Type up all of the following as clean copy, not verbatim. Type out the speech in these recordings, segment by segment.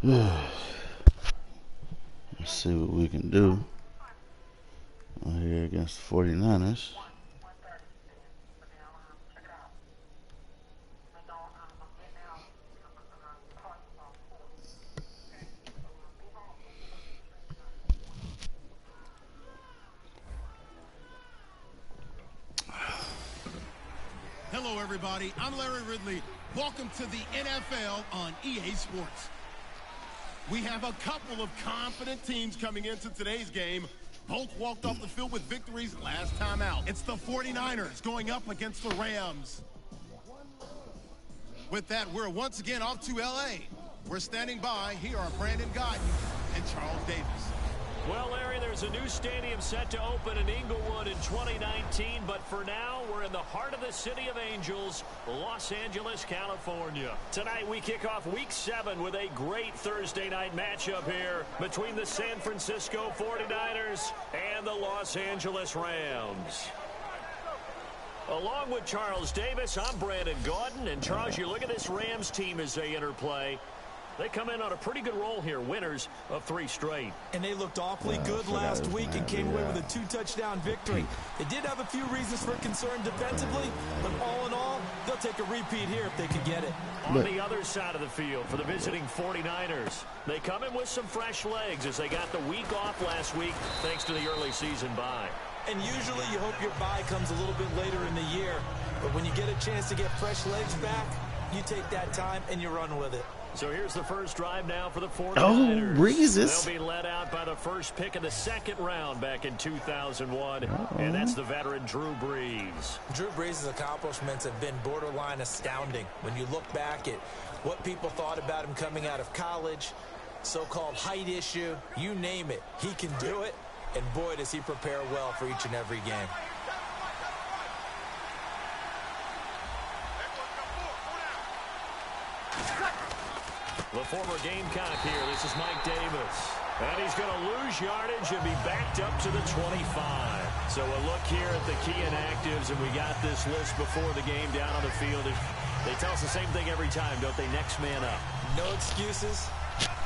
Let's see what we can do here against the 49ers. Hello, everybody. I'm Larry Ridley. Welcome to the NFL on EA Sports. We have a couple of confident teams coming into today's game. Both walked off the field with victories last time out. It's the 49ers going up against the Rams. With that, we're once again off to L.A. We're standing by. Here are Brandon Guyton and Charles Davis. Well, Larry, there's a new stadium set to open in Inglewood in 2019, but for now, we're in the heart of the City of Angels, Los Angeles, California. Tonight, we kick off Week 7 with a great Thursday night matchup here between the San Francisco 49ers and the Los Angeles Rams. Along with Charles Davis, I'm Brandon Guyton, and Charles, you look at this Rams team as they interplay. They come in on a pretty good roll here, winners of 3 straight. And they looked awfully good last week and came away with a 2-touchdown victory. They did have a few reasons for concern defensively, but all in all, they'll take a repeat here if they can get it. On the other side of the field for the visiting 49ers, they come in with some fresh legs as they got the week off last week thanks to the early season bye. And usually you hope your bye comes a little bit later in the year, but when you get a chance to get fresh legs back, you take that time and you run with it. So here's the first drive now for the 49ers. Oh, breezes. They'll be led out by the first pick of the second round back in 2001, and that's the veteran Drew Brees. Drew Brees' accomplishments have been borderline astounding. When you look back at what people thought about him coming out of college, so-called height issue, you name it, he can do it, and boy, does he prepare well for each and every game. The former Gamecock here. This is Mike Davis. And he's going to lose yardage and be backed up to the 25. So a look here at the key inactives, and we got this list before the game down on the field. They tell us the same thing every time, don't they? Next man up. No excuses.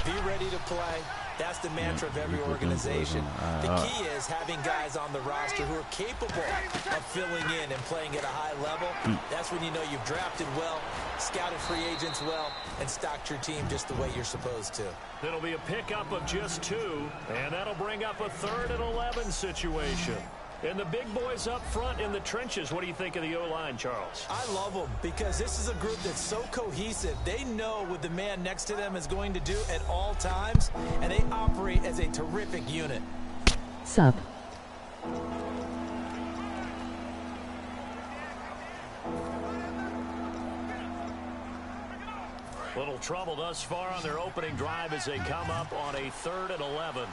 Be ready to play. That's the mantra of every organization. The key is having guys on the roster who are capable of filling in and playing at a high level. That's when you know you've drafted well, scouted free agents well, and stocked your team just the way you're supposed to. It'll be a pickup of just 2, and that'll bring up a 3rd and 11 situation. And the big boys up front in the trenches, what do you think of the O-line, Charles? I love them because this is a group that's so cohesive. They know what the man next to them is going to do at all times, and they operate as a terrific unit. Sup. Little trouble thus far on their opening drive as they come up on a 3rd and 11.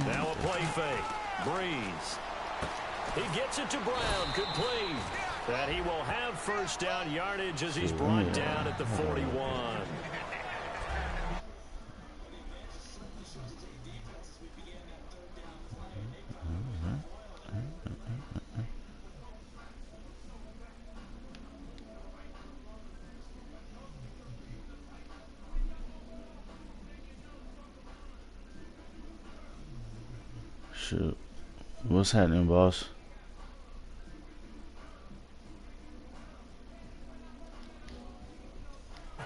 Now a play fake. Breeze. He gets it to Brown. Complete. That he will have first down yardage as he's brought down at the 41. Shoot. What's happening, boss?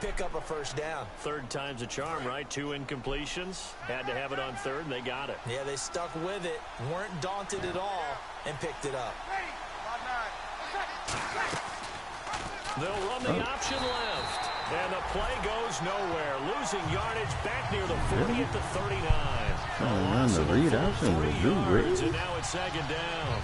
Pick up a first down. 3rd time's a charm, right? 2 incompletions. Had to have it on 3rd, and they got it. Yeah, they stuck with it, weren't daunted at all, and picked it up. They'll run the option left. And the play goes nowhere. Losing yardage back near the 40 at the 39. Run the read option with Drew Brees. And now it's 2nd down.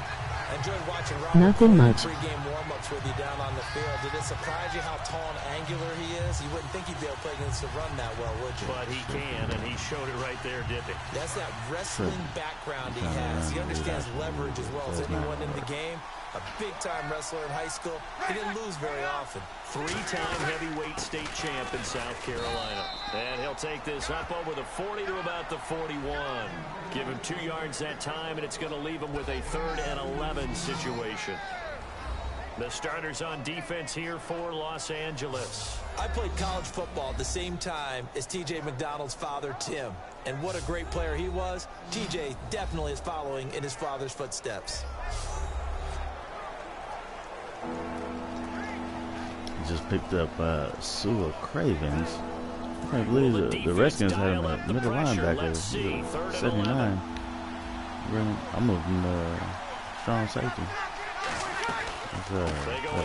Enjoyed watching Robert Nothing much. Pre-game warm-ups with you down on the field. Did it surprise you how tall and angular he is? You wouldn't think he'd be able to play against the run that well, would you? But he can, and he showed it right there, didn't he? That's that wrestling background he has. He understands leverage as well as anyone in the game. A big-time wrestler in high school. He didn't lose very often. 3-time heavyweight state champ in South Carolina. And he'll take this up over the 40 to about the 41. Give him 2 yards that time, and it's going to leave him with a 3rd and 11 situation. The starters on defense here for Los Angeles. I played college football at the same time as T.J. McDonald's father, Tim. And what a great player he was. T.J. definitely is following in his father's footsteps. Just picked up Sua Cravens. I can't believe the Redskins had him at middle linebacker. 79. I'm moving strong safety. That's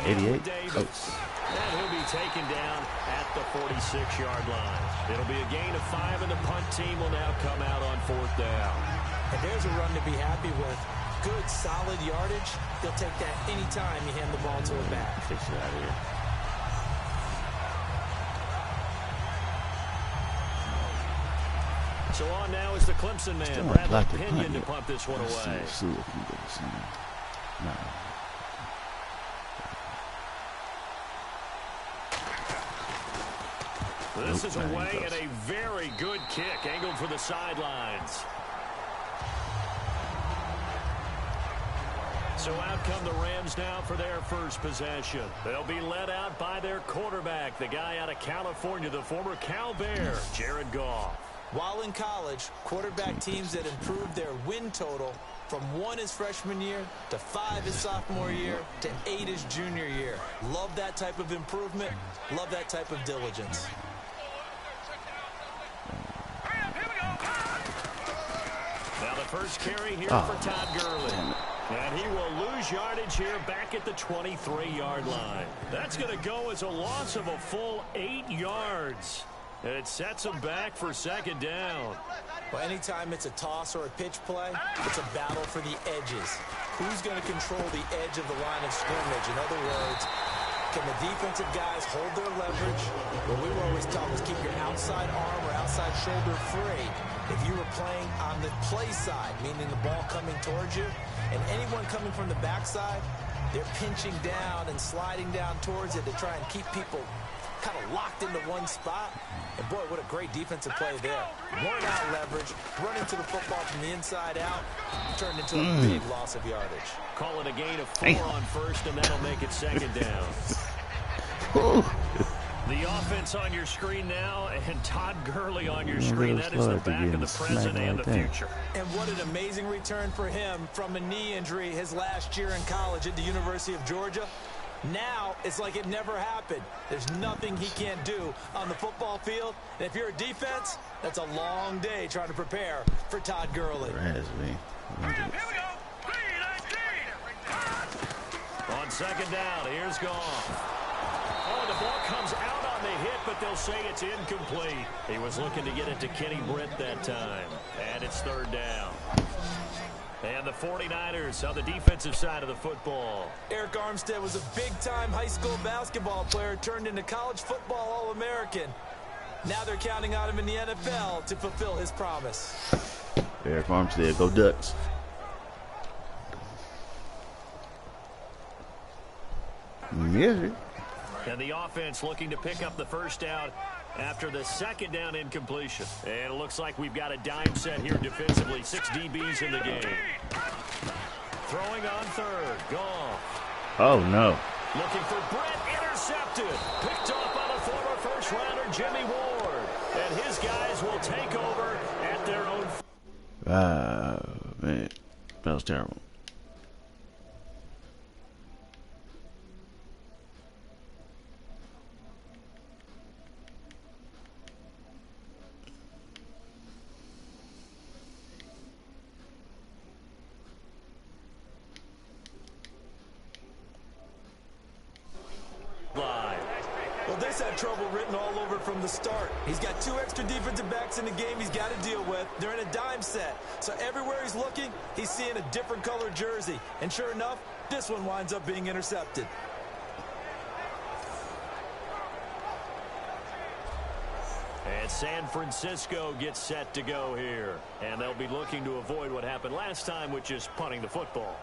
88. Oh. And he'll be taken down at the 46-yard line. It'll be a gain of 5, and the punt team will now come out on 4th down. And there's a run to be happy with. Good, solid yardage. He'll take that anytime you hand the ball to a back. Fix it out of here. So on now is the Clemson man, Bradley Pinion, to punt this one away. This is away and a very good kick, angled for the sidelines. So out come the Rams now for their first possession. They'll be led out by their quarterback, the guy out of California, the former Cal Bear, Jared Goff. While in college, quarterback teams that improved their win total from 1 his freshman year to 5 his sophomore year to 8 his junior year. Love that type of improvement. Love that type of diligence. Now the first carry here for Todd Gurley. And he will lose yardage here back at the 23-yard line. That's going to go as a loss of a full 8 yards. And it sets him back for 2nd down. Well, anytime it's a toss or a pitch play, it's a battle for the edges. Who's going to control the edge of the line of scrimmage? In other words, can the defensive guys hold their leverage? What we were always taught was keep your outside arm or outside shoulder free. If you were playing on the play side, meaning the ball coming towards you, and anyone coming from the backside, they're pinching down and sliding down towards it to try and keep people kind of locked into one spot. And boy, what a great defensive play there. Worn out leverage, running to the football from the inside out, turned into a big loss of yardage. Call it a gain of 4 on first, and that'll make it 2nd down. The offense on your screen now, and Todd Gurley on your screen. That is the back of the present and the future. And what an amazing return for him from a knee injury his last year in college at the University of Georgia. Now it's like it never happened. There's nothing he can't do on the football field. And if you're a defense, that's a long day trying to prepare for Todd Gurley. On 2nd down, here's Goff. Oh, the ball comes out on the hit, but they'll say it's incomplete. He was looking to get it to Kenny Britt that time. And it's 3rd down. And the 49ers on the defensive side of the football. Eric Armstead was a big-time high school basketball player turned into college football All-American. Now they're counting on him in the NFL to fulfill his promise. Eric Armstead, go Ducks. Yes. And the offense looking to pick up the first down after the 2nd down incompletion. And it looks like we've got a dime set here defensively. 6 DBs in the game. Throwing on 3rd. Goff. Oh, no. Looking for Brett. Intercepted. Picked off by the former first-rounder Jimmy Ward. And his guys will take over at their own. Man. That was terrible. Well, this had trouble written all over from the start. He's got 2 extra defensive backs in the game he's got to deal with. They're in a dime set. So everywhere he's looking, he's seeing a different color jersey. And sure enough, this one winds up being intercepted. And San Francisco gets set to go here. And they'll be looking to avoid what happened last time, which is punting the football.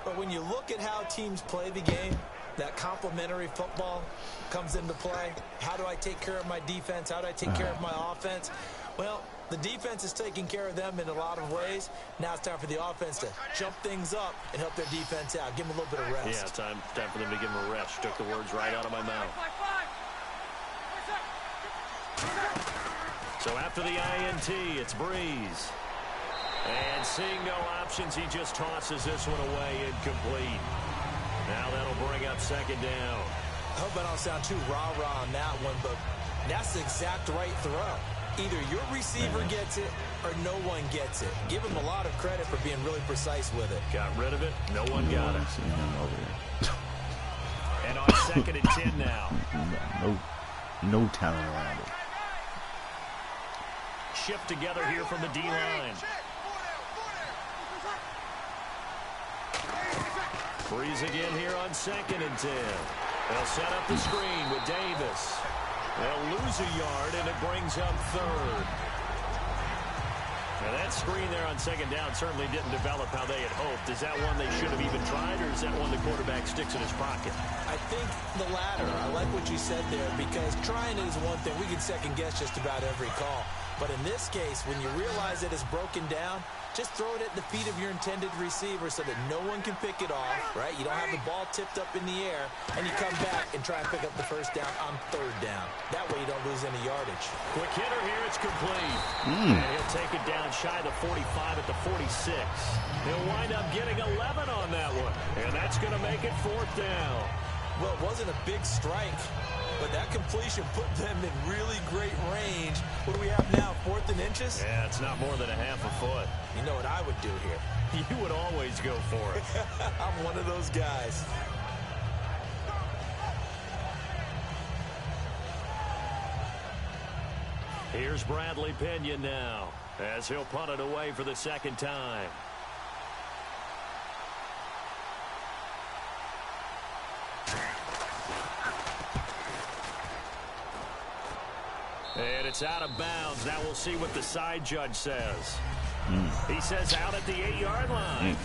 But when you look at how teams play the game, that complementary football comes into play. How do I take care of my defense? How do I take care of my offense? Well, The defense is taking care of them in a lot of ways. Now it's time for the offense to jump things up and help their defense out. Give them a little bit of rest. Yeah, time for them to give them a rest. Took the words right out of my mouth. So after the INT, it's Breeze. And seeing no options, he just tosses this one away incomplete. Now that'll bring up second down. I hope I don't sound too rah-rah on that one, but that's the exact right throw. Either your receiver gets it or no one gets it. Give him a lot of credit for being really precise with it. Got rid of it. No one got it. And on second and 10 now. No talent around it. Shift together here from the D-line. Breeze again here on second and 10. They'll set up the screen with Davis. They'll lose a yard, and it brings up third. Now that screen there on second down certainly didn't develop how they had hoped. Is that one they should have even tried, or is that one the quarterback sticks in his pocket? I think the latter. I like what you said there, because trying is one thing. We can second guess just about every call. But in this case, when you realize that it's broken down, just throw it at the feet of your intended receiver so that no one can pick it off, right? You don't have the ball tipped up in the air, and you come back and try and pick up the first down on third down. That way you don't lose any yardage. Quick hitter here, it's complete. And he'll take it down shy of the 45 at the 46. He'll wind up getting 11 on that one, and that's going to make it fourth down. Well, it wasn't a big strike, but that completion put them in really great range. What do we have now, 4th and inches? Yeah, it's not more than a half a foot. You know what I would do here? You would always go for it. I'm one of those guys. Here's Bradley Pinion now, as he'll punt it away for the second time. And it's out of bounds. Now we'll see what the side judge says. He says out at the 8-yard line.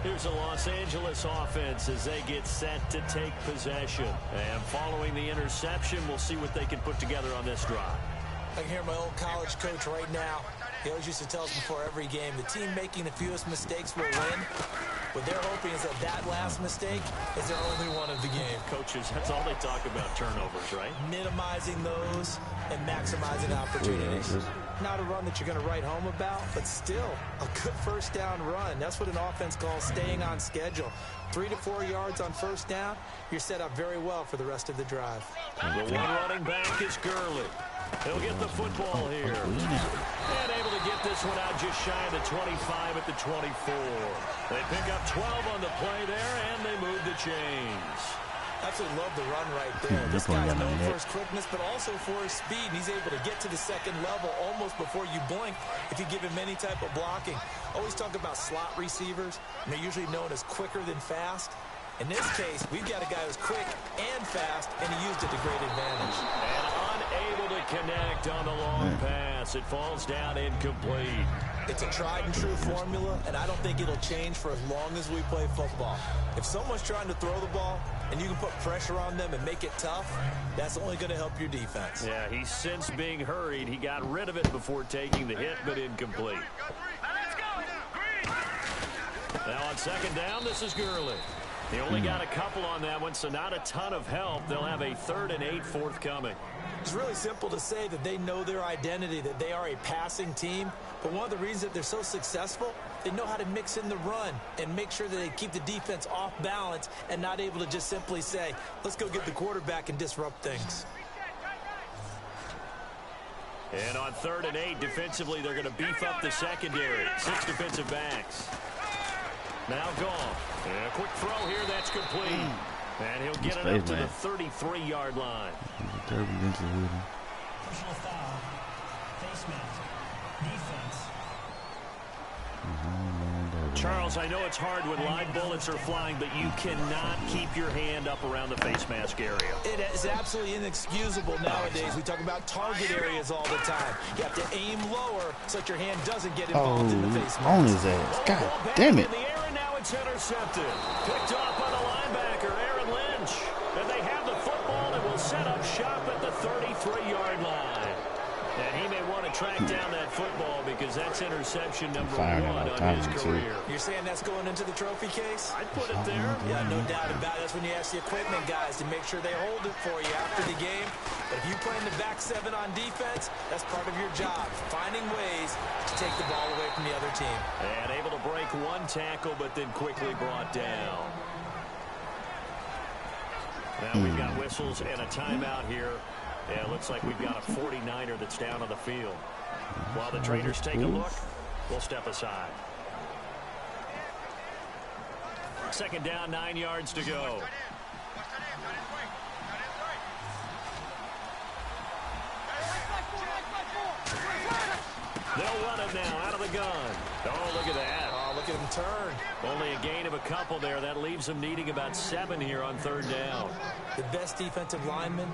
Here's a Los Angeles offense as they get set to take possession. And following the interception, we'll see what they can put together on this drive. I can hear my old college coach right now. He always used to tell us before every game, the team making the fewest mistakes will win. What they're hoping is that last mistake is their only one of the game. Coaches, that's all they talk about, turnovers, right? Minimizing those and maximizing opportunities. Not a run that you're going to write home about, but still a good first down run. That's what an offense calls staying on schedule. 3 to 4 yards on first down, you're set up very well for the rest of the drive. The one running back is Gurley. He'll get the football here. And able to get this one out just shy of the 25 at the 24. They pick up 12 on the play there, and they move the chains. Absolutely love the run right there. This guy's known for his quickness, but also for his speed. He's able to get to the second level almost before you blink if you give him any type of blocking. Always talk about slot receivers, and they're usually known as quicker than fast. In this case, we've got a guy who's quick and fast, and he used it to great advantage. And unable to connect on the long pass. It falls down incomplete. It's a tried-and-true formula, and I don't think it'll change for as long as we play football. If someone's trying to throw the ball, and you can put pressure on them and make it tough, that's only going to help your defense. Yeah, he's since being hurried. He got rid of it before taking the hit, but incomplete. Now on second down, this is Gurley. He only got a couple on that one, so not a ton of help. They'll have a 3rd and 8 forthcoming. It's really simple to say that they know their identity, that they are a passing team. But one of the reasons that they're so successful, they know how to mix in the run and make sure that they keep the defense off balance and not able to just simply say, let's go get the quarterback and disrupt things. And on 3rd and 8, defensively, they're going to beef up the secondary. 6 defensive backs. Now gone. And a quick throw here, that's complete. And he'll get it up to the 33-yard line. Personal foul, face mask, defense. Charles, I know it's hard when live bullets are flying, but you cannot keep your hand up around the face mask area. It is absolutely inexcusable nowadays. We talk about target areas all the time. You have to aim lower so that your hand doesn't get involved in the face mask. On his ass. God damn it. In the air, and now it's intercepted. Picked off by the linebacker, Aaron Lynch. And they have set up shop at the 33-yard line. And he may want to track down that football because that's interception number 1 on his career. You're saying that's going into the trophy case? I'd put it there. Yeah, no doubt about it. That's when you ask the equipment guys to make sure they hold it for you after the game. But if you play in the back 7 on defense, that's part of your job, finding ways to take the ball away from the other team. And able to break 1 tackle, but then quickly brought down. Now we've got whistles and a timeout here. Yeah, it looks like we've got a 49er that's down on the field. While the traders take a look, we'll step aside. 2nd down, 9 yards to go. They'll run it now out of the gun. Oh, look at that. Oh, look at him turn. Only a gain of a couple there. That leaves them needing about 7 here on 3rd down. The best defensive linemen,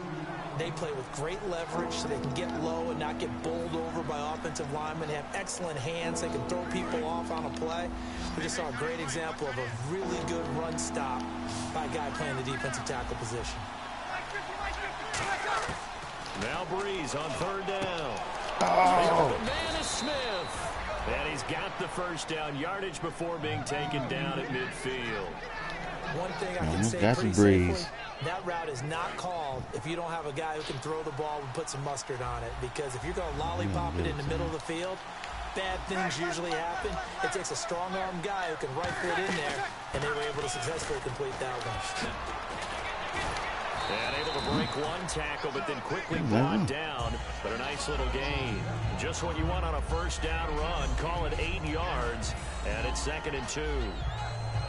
they play with great leverage so they can get low and not get bowled over by offensive linemen. They have excellent hands. They can throw people off on a play. We just saw a great example of a really good run stop by a guy playing the defensive tackle position. Now Breeze on 3rd down. Oh. The man is Smith. And he's got the 1st down yardage before being taken down at midfield. One thing I can say pretty safely, that route is not called if you don't have a guy who can throw the ball and put some mustard on it. Because if you're going to lollipop it in the middle of the field, bad things usually happen. It takes a strong-arm guy who can rifle it in there, and they were able to successfully complete that one. And able to break 1 tackle, but then quickly brought down. But a nice little gain. Just what you want on a 1st down run. Call it 8 yards, and it's 2nd and 2.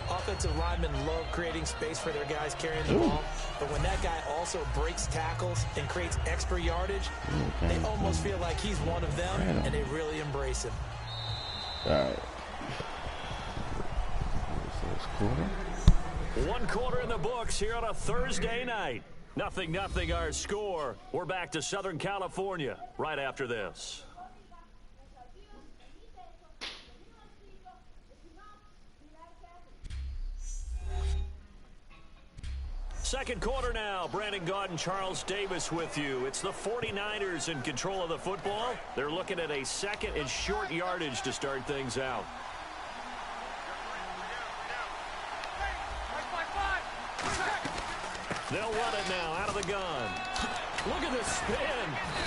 Offensive linemen love creating space for their guys carrying the ball, but when that guy also breaks tackles and creates extra yardage, they almost feel like he's one of them, and they really embrace him. All right. One quarter in the books here on a Thursday night. 0-0 our score. We're back to Southern California right after this. Second quarter now. Brandon Gaud and Charles Davis with you. It's the 49ers in control of the football. They're looking at a 2nd and short yardage to start things out. They'll run it now out of the gun. Look at the spin.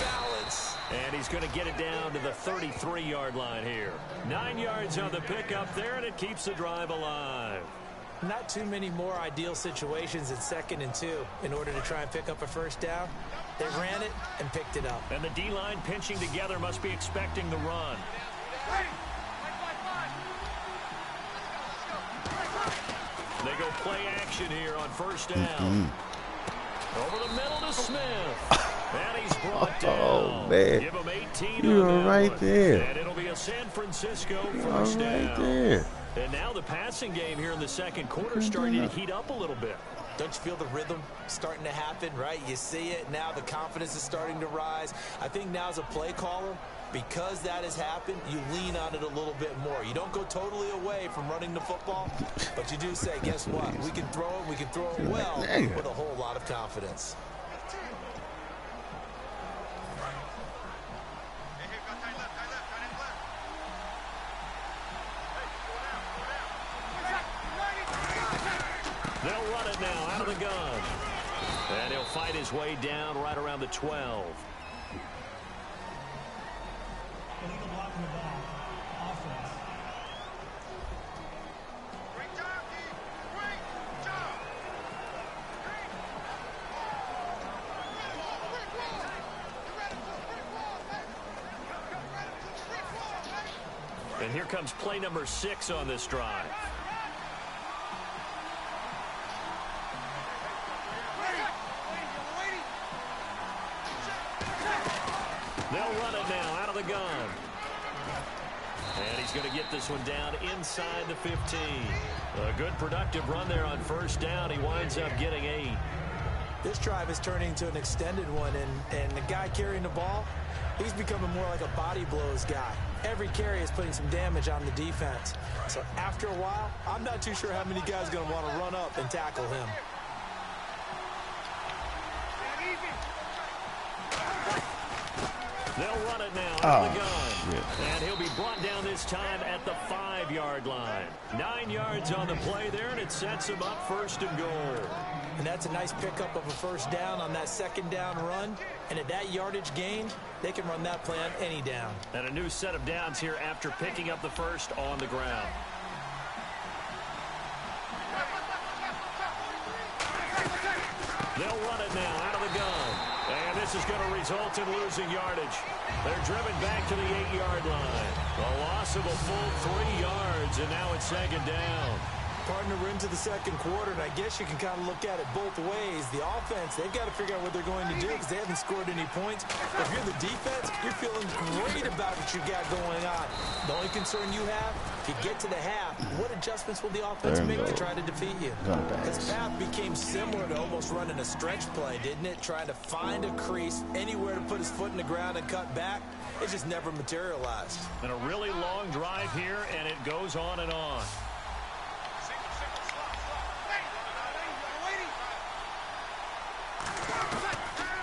Balance. And he's going to get it down to the 33-yard line here. 9 yards on the pickup there, and it keeps the drive alive. Not too many more ideal situations at 2nd and 2 in order to try and pick up a 1st down. They ran it and picked it up. And the D-line pinching together must be expecting the run. They go play action here on 1st down. Over the middle to Smith. And he's brought down. Oh, man. Give him 18 You on were that right one. there. And it'll be a San Francisco You 1st were right down. there. And now the passing game here in the 2nd quarter starting to heat up a little bit. Don't you feel the rhythm starting to happen, right? You see it now. The confidence is starting to rise. I think now as a play caller, because that has happened, you lean on it a little bit more. You don't go totally away from running the football, but you do say, guess what? We can throw it. We can throw it well with a whole lot of confidence. They'll run it now out of the gun. And he'll fight his way down right around the 12. Illegal blocking the ball. Offense. And here comes play number 6 on this drive. They'll run it now out of the gun. And he's going to get this one down inside the 15. A good productive run there on 1st down. He winds up getting 8. This drive is turning into an extended one, and the guy carrying the ball, he's becoming more like a body blows guy. Every carry is putting some damage on the defense. So after a while, I'm not too sure how many guys are going to want to run up and tackle him. They'll run it now out of the gun. Shit. And he'll be brought down this time at the 5-yard line. 9 yards on the play there, and it sets him up 1st and goal. And that's a nice pickup of a 1st down on that 2nd down run. And at that yardage gained, they can run that play on any down. And a new set of downs here after picking up the 1st on the ground. They'll run it now out of the gun. And this is going to result in losing yardage. They're driven back to the 8-yard line. A loss of a full 3 yards, and now it's 2nd down. Partner, we're into the 2nd quarter, and I guess you can kind of look at it both ways. The offense, they've got to figure out what they're going to do because they haven't scored any points. But if you're the defense, you're feeling great about what you got going on. The only concern you have, if you get to the half, what adjustments will the offense make to try to defeat you? His path became similar to almost running a stretch play, didn't it? Trying to find a crease, anywhere to put his foot in the ground and cut back. It just never materialized. And a really long drive here, and it goes on and on.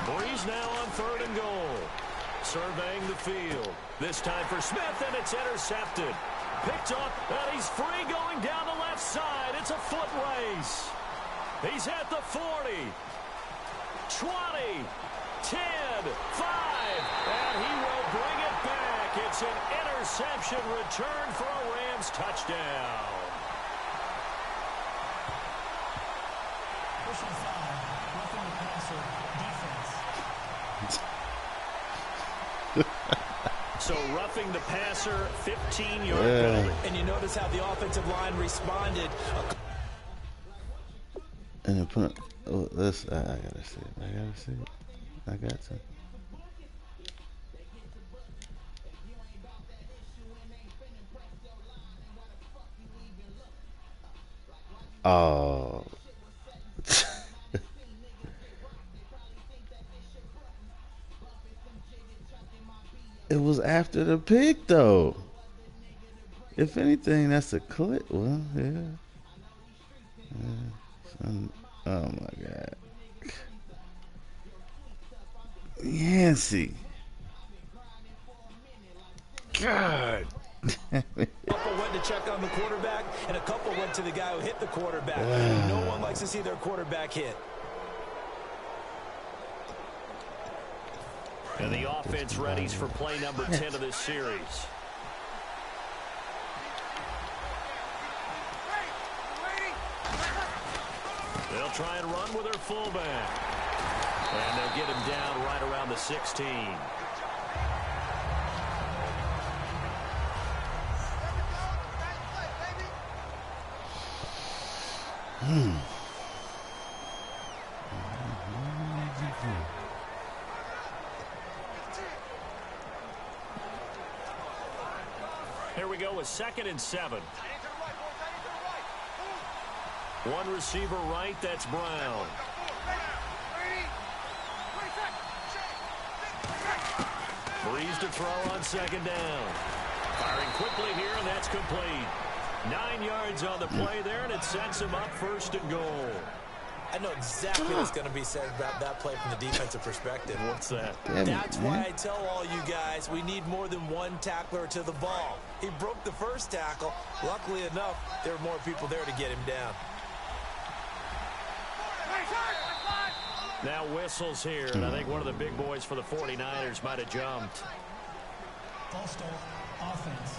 Breeze now on 3rd and goal. Surveying the field. This time for Smith, and it's intercepted. Picked up, and he's free going down the left side. It's a foot race. He's at the 40, 20, 10, 5, and he will bring it back. It's an interception return for a Rams touchdown. Push inside, roughing the passer, defense. So roughing the passer, 15-yard penalty. And you notice how the offensive line responded. And then put this. I gotta see it. I gotta see it. I got to. Oh. It was after the pick, though. If anything, that's a clip. Well, yeah. Oh my God. Yancey. God. A couple went to check on the quarterback, and a couple went to the guy who hit the quarterback. No one likes to see their quarterback hit. And the offense readies for play number 10 of this series. They'll try and run with their fullback. And they'll get him down right around the 16. Here we go with 2nd and 7. One receiver right, that's Brown. Breeze to throw on 2nd down. Firing quickly here, and that's complete. 9 yards on the play there, and it sets him up 1st and goal. I know exactly what's going to be said about that play from the defensive perspective. What's that? That's why I tell all you guys we need more than one tackler to the ball. He broke the first tackle. Luckily enough, there were more people there to get him down. Now whistles here, and I think one of the big boys for the 49ers might have jumped. False start, offense.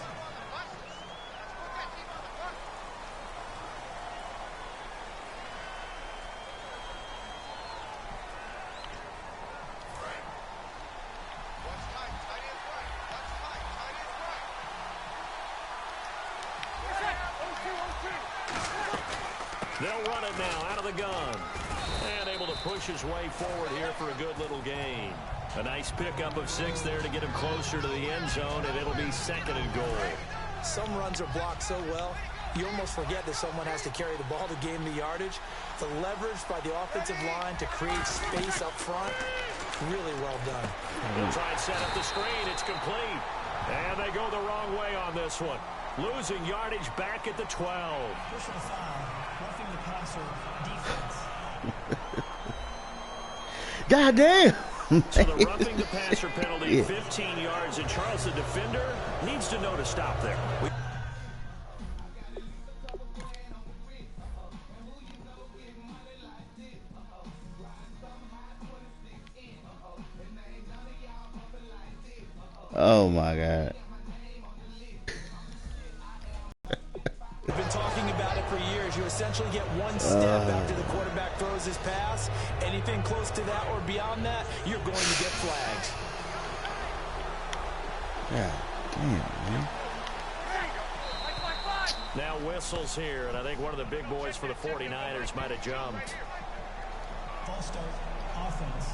They'll run it now out of the gun. And able to push his way forward here for a good little gain. A nice pickup of 6 there to get him closer to the end zone, and it'll be 2nd and goal. Some runs are blocked so well, you almost forget that someone has to carry the ball to gain the yardage. The leverage by the offensive line to create space up front, really well done. They'll try and set up the screen. It's complete. And they go the wrong way on this one. Losing yardage back at the 12. Push inside, roughing the passer, defense. God damn. So the roughing the passer penalty, 15 yards, and Charles, the defender, needs to know to stop there. Oh my God. We've been talking about it for years. You essentially get one step after the quarterback throws his pass. Anything close to that or beyond that, you're going to get flagged. God damn, man. Now whistles here, and I think one of the big boys for the 49ers might have jumped. False start, offense.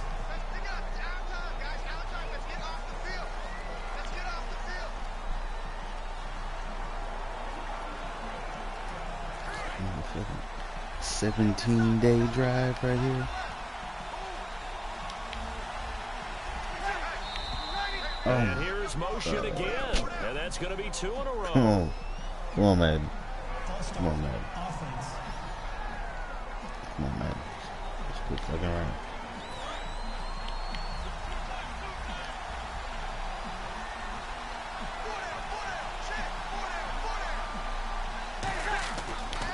Motherfucking 17-day drive right here. And here's motion again, and that's going to be 2 in a row. Come on. Come on, Madden. Come on, Madden. Offense. Come on, Madden. Let's quit fucking around.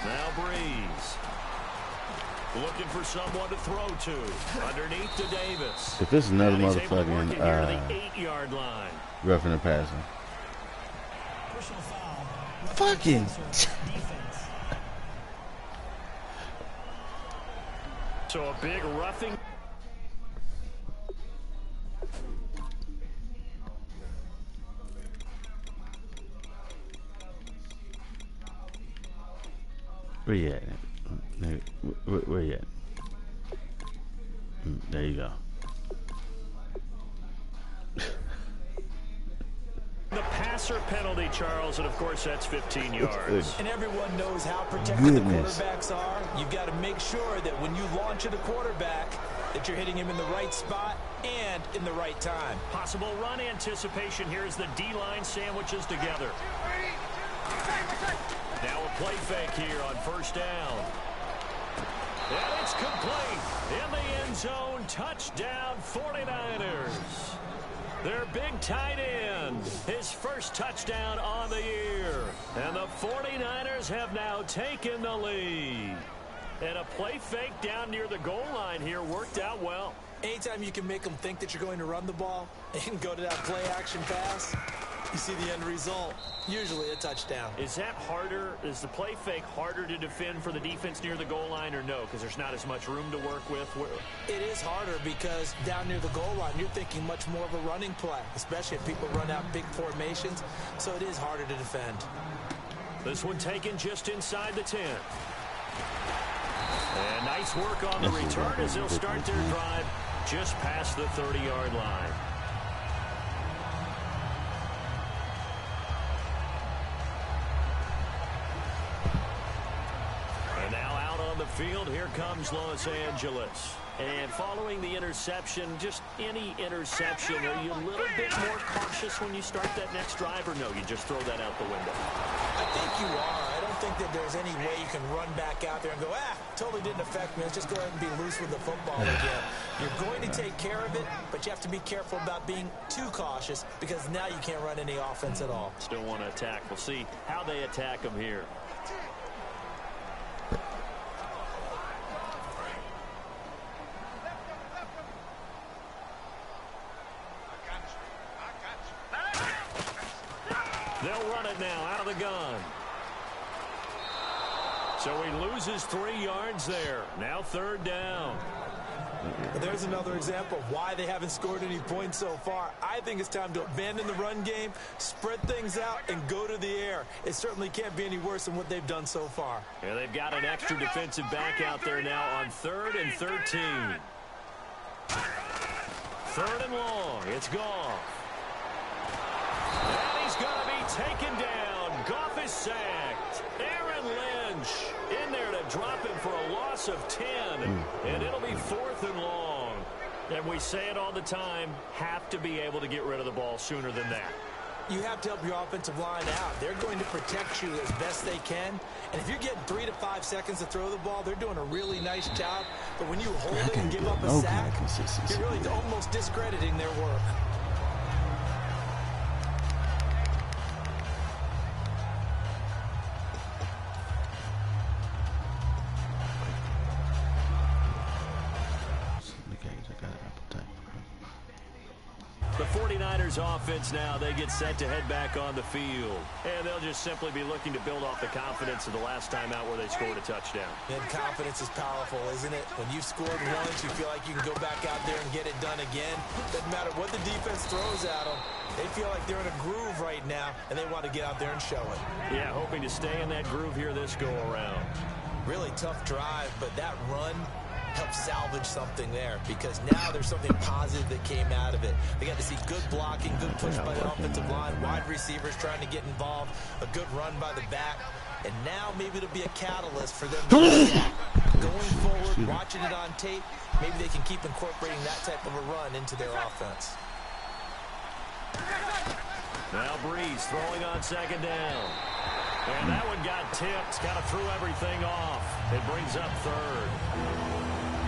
Now Breeze. Looking for someone to throw to. Underneath to Davis. If it's another And he's able to work motherfucking it here to the 8-yard line. roughing the passing. Personal foul. Fucking. Defense. So a big roughing. Where you at? Where you at? There you go. The passer penalty, Charles, and of course that's 15 yards. And everyone knows how protected the quarterbacks are. You've got to make sure that when you launch at a quarterback, that you're hitting him in the right spot and in the right time. Possible run anticipation here as the D-line sandwiches together. Now a play fake here on first down. And it's complete. In the end zone, touchdown 49ers. Their big tight end, his first touchdown on the year. And the 49ers have now taken the lead. And a play fake down near the goal line here worked out well. Anytime you can make them think that you're going to run the ball and go to that play action pass, you see the end result, usually a touchdown. Is that harder? Is the play fake harder to defend for the defense near the goal line or no? Because there's not as much room to work with? It is harder because down near the goal line, you're thinking much more of a running play, especially if people run out big formations. So it is harder to defend. This one taken just inside the 10. And nice work on the return as they'll start their drive just past the 30-yard line. And now out on the field, here comes Los Angeles. And following the interception, just any interception, are you a little bit more cautious when you start that next drive, or no, you just throw that out the window? I think you are. I don't think that there's any way you can run back out there and go, totally didn't affect me. Let's just go ahead and be loose with the football again. You're going to take care of it, but you have to be careful about being too cautious because now you can't run any offense at all. Still want to attack. We'll see how they attack them here. They'll run it now out of the gun. So he loses 3 yards there. Now third down. There's another example of why they haven't scored any points so far. I think it's time to abandon the run game, spread things out, and go to the air. It certainly can't be any worse than what they've done so far. Yeah, they've got an extra defensive back out there now on 3rd and 13. 3rd and long. It's Goff. And he's going to be taken down. Goff is sacked. Aaron Lynch in there to drop him for a loss of 10. And it'll be 4th and long. And we say it all the time, have to be able to get rid of the ball sooner than that. You have to help your offensive line out. They're going to protect you as best they can. And if you're getting 3 to 5 seconds to throw the ball, they're doing a really nice job. But when you hold it and give up a sack, you're really almost discrediting their work. The 49ers offense now, they get set to head back on the field. And they'll just simply be looking to build off the confidence of the last time out where they scored a touchdown. And confidence is powerful, isn't it? When you've scored once, you feel like you can go back out there and get it done again. Doesn't matter what the defense throws at them. They feel like they're in a groove right now, and they want to get out there and show it. Yeah, hoping to stay in that groove here this go-around. Really tough drive, but that run help salvage something there, because now there's something positive that came out of it. They got to see good blocking, good push by the offensive line, wide receivers trying to get involved, a good run by the back, and now maybe it'll be a catalyst for them going forward, watching it on tape. Maybe they can keep incorporating that type of a run into their offense. Now Breeze throwing on second down. And that one got tipped, kind of threw everything off. It brings up third.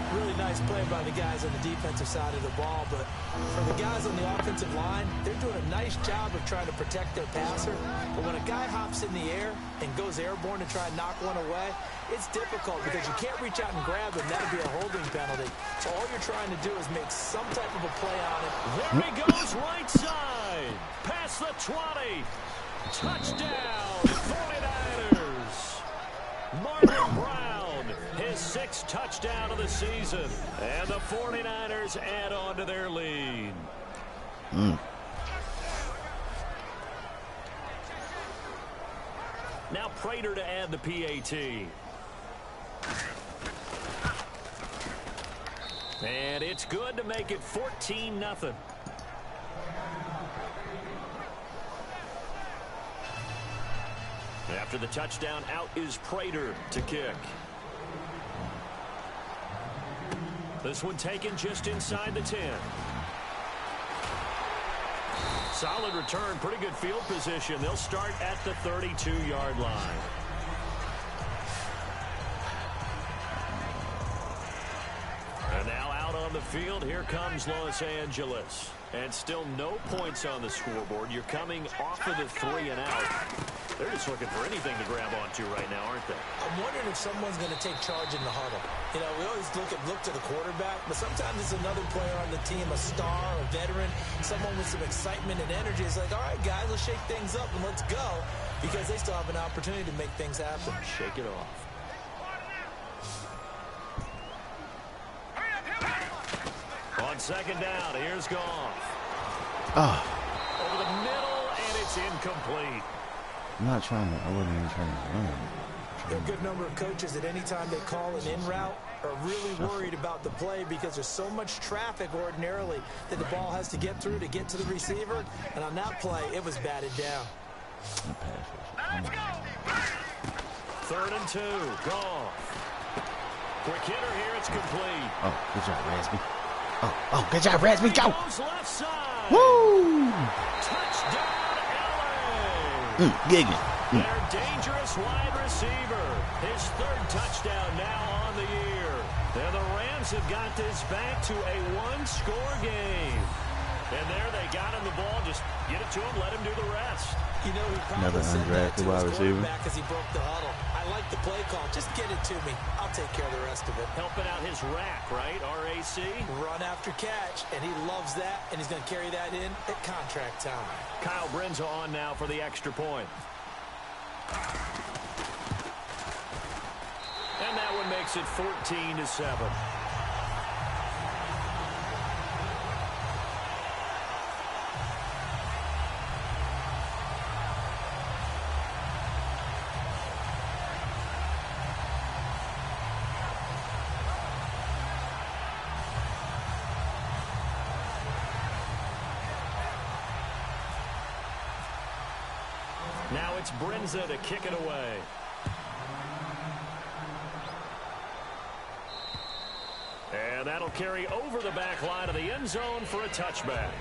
Really nice play by the guys on the defensive side of the ball, but for the guys on the offensive line, they're doing a nice job of trying to protect their passer. But when a guy hops in the air and goes airborne to try and knock one away, it's difficult because you can't reach out and grab him. That would be a holding penalty. So all you're trying to do is make some type of a play on it. There he goes, right side. Past the 20. Touchdown, 49ers. Marlon Brown, his 6th touchdown of the season. And the 49ers add on to their lead. Now Prater to add the PAT. And it's good to make it 14-0. After the touchdown, out is Prater to kick. This one taken just inside the 10. Solid return, pretty good field position. They'll start at the 32-yard line. And now out on the field, here comes Los Angeles. And still no points on the scoreboard. You're coming off of the 3 and out. They're just looking for anything to grab onto right now, aren't they? I'm wondering if someone's going to take charge in the huddle. You know, we always look to the quarterback, but sometimes it's another player on the team, a star, a veteran, someone with some excitement and energy. It's like, all right, guys, let's shake things up and let's go, because they still have an opportunity to make things happen. Shake it off. On second down, here's Goff. Over the middle, and it's incomplete. I'm not trying to, I wasn't even trying to run. There are a good number of coaches that any time they call an in route are really worried about the play, because there's so much traffic ordinarily that the ball has to get through to get to the receiver. And on that play, it was batted down. Let's go. 3rd and 2. Goff. Quick hitter here. It's complete. Oh, good job, Rasby. Oh, good job, Rasby. Go. Left side. Woo! Touchdown, LA. Giggling. Their dangerous wide receiver. His 3rd touchdown now on the year. And the Rams have got this back to a 1-score game. And there they got him the ball. Just get it to him, let him do the rest. You know, he probably said that to his quarterback as he broke the huddle. I like the play call. Just get it to me. I'll take care of the rest of it. Helping out his rack, right? RAC. Run after catch, and he loves that, and he's going to carry that in at contract time. Kyle Brinza on now for the extra point. And that one makes it 14-7. Now it's Brinza to kick it away. And that'll carry over the back line of the end zone for a touchback.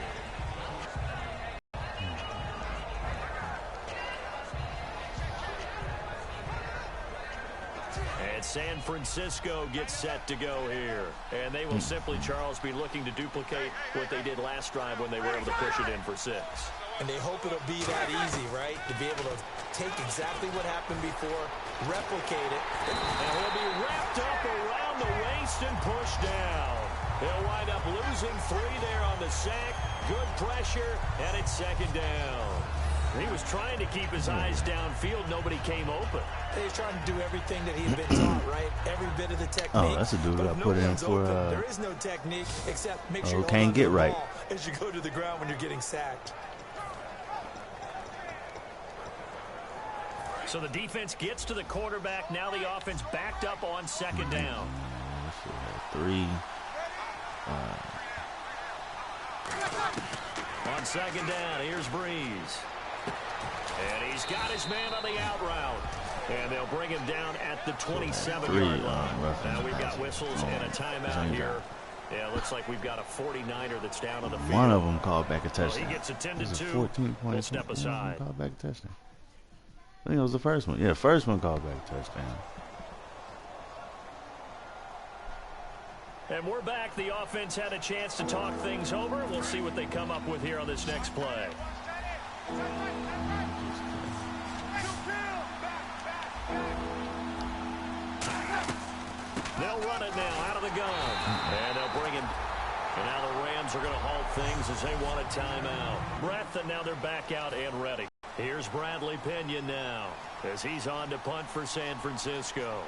And San Francisco gets set to go here. And they will simply, Charles, be looking to duplicate what they did last drive when they were able to push it in for 6. And they hope it'll be that easy, right? To be able to take exactly what happened before, replicate it. And he'll be wrapped up around the waist and pushed down. He'll wind up losing 3 there on the sack. Good pressure, and it's 2nd down. He was trying to keep his eyes downfield. Nobody came open. He's trying to do everything that he's been taught, right? Every bit of the technique. Oh, that's a dude that I put in for. There is no technique except make sure you can't get right as you go to the ground when you're getting sacked. So the defense gets to the quarterback. Now the offense backed up on 2nd down. 3. On 2nd down, here's Breeze. And he's got his man on the out route. And they'll bring him down at the 27-yard line. Now we've got whistles and a timeout here. Yeah, it looks like we've got a 49er that's down on the field. One of them called back a touchdown. Well, he gets attended to. 14 points. We'll step aside. Called back a touchdown. I think it was the first one. Yeah, first one called back a touchdown. And we're back. The offense had a chance to talk things over. We'll see what they come up with here on this next play. They'll run it now out of the gun. And they'll bring him. And now the Rams are going to halt things as they want a timeout. Breath, and now they're back out and ready. Here's Bradley Pinion now as he's on to punt for San Francisco.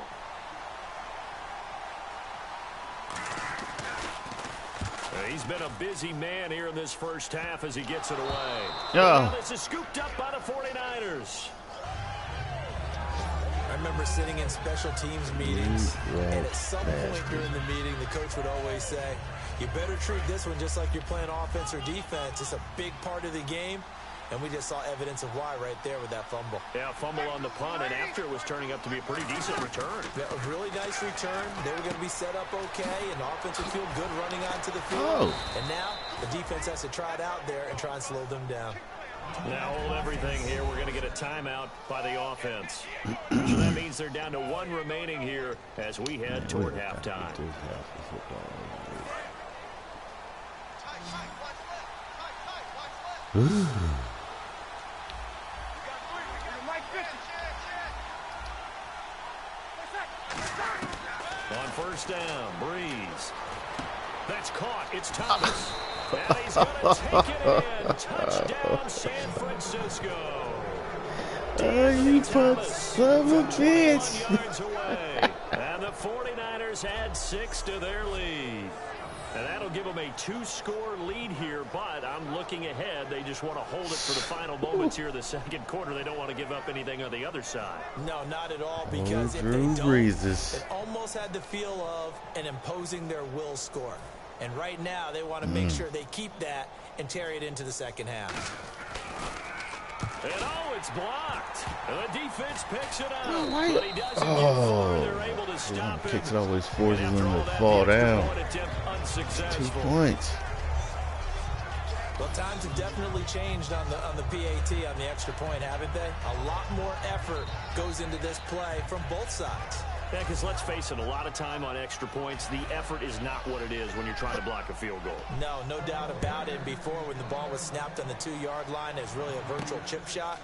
He's been a busy man here in this first half as he gets it away. Now this is scooped up by the 49ers. I remember sitting in special teams meetings, and at some point during the meeting, the coach would always say, you better treat this one just like you're playing offense or defense. It's a big part of the game. And we just saw evidence of why right there with that fumble. Yeah, fumble on the punt, and after it was turning up to be a pretty decent return. Yeah, a really nice return. They were going to be set up okay, and the offense would feel good running onto the field. And now the defense has to try it out there and try and slow them down. Now hold everything here. We're going to get a timeout by the offense. So that means they're down to 1 remaining here as we head toward halftime. On 1st down, Breeze. That's caught. It's Thomas. And he's going to take it in. Touchdown, San Francisco. You put son of a bitch. Yards away. And the 49ers add 6 to their lead. And that'll give them a 2-score lead here, but I'm looking ahead. They just want to hold it for the final moments here of the 2nd quarter. They don't want to give up anything on the other side. No, not at all, because if they don't, it almost had the feel of an imposing their will score. And right now, they want to make sure they keep that and carry it into the 2nd half. And it's blocked. And the defense picks it up. But he doesn't get far. They're able to stop it. Kicks it always forces them to fall down. 2 points. Well, times have definitely changed on the PAT, on the extra point, haven't they? A lot more effort goes into this play from both sides. Yeah, because let's face it, a lot of time on extra points, the effort is not what it is when you're trying to block a field goal. No doubt about it. Before, when the ball was snapped on the 2-yard line, it was really a virtual chip shot.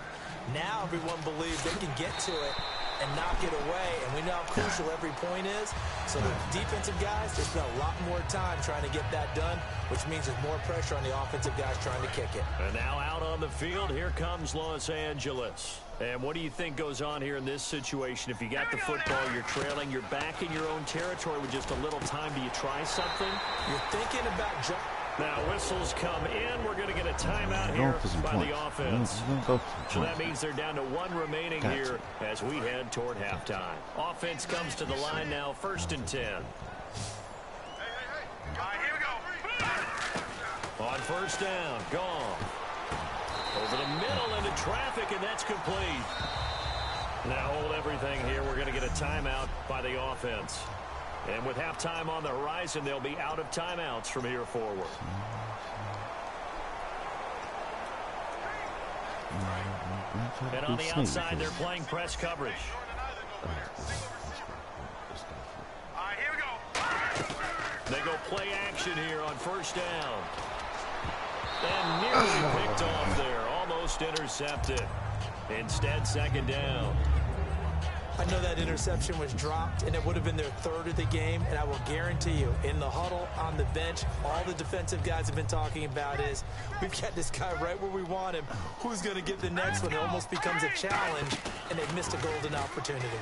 Now everyone believes they can get to it and knock it away, and we know how crucial every point is. So the defensive guys, they spend a lot more time trying to get that done, which means there's more pressure on the offensive guys trying to kick it. And now out on the field, here comes Los Angeles. And what do you think goes on here in this situation? If you got the football, you're trailing, you're back in your own territory with just a little time. Do you try something? You're thinking about jump. Now whistles come in. We're going to get a timeout here by the offense. So that means they're down to 1 remaining here as we head toward halftime. Offense comes to the line now, 1st and 10. All right, here we go. On 1st down, gone. Over the middle into traffic, and that's complete. Now hold everything here. We're going to get a timeout by the offense. And with halftime on the horizon, they'll be out of timeouts from here forward. And on the outside, they're playing press coverage. right, here we go. They go play action here on first down. And nearly picked off there. Almost intercepted. Instead, second down. I know that interception was dropped, and it would have been their third of the game, and I will guarantee you, in the huddle, on the bench, all the defensive guys have been talking about is, we've got this guy right where we want him. Who's going to get the next one? It almost becomes a challenge, and they've missed a golden opportunity.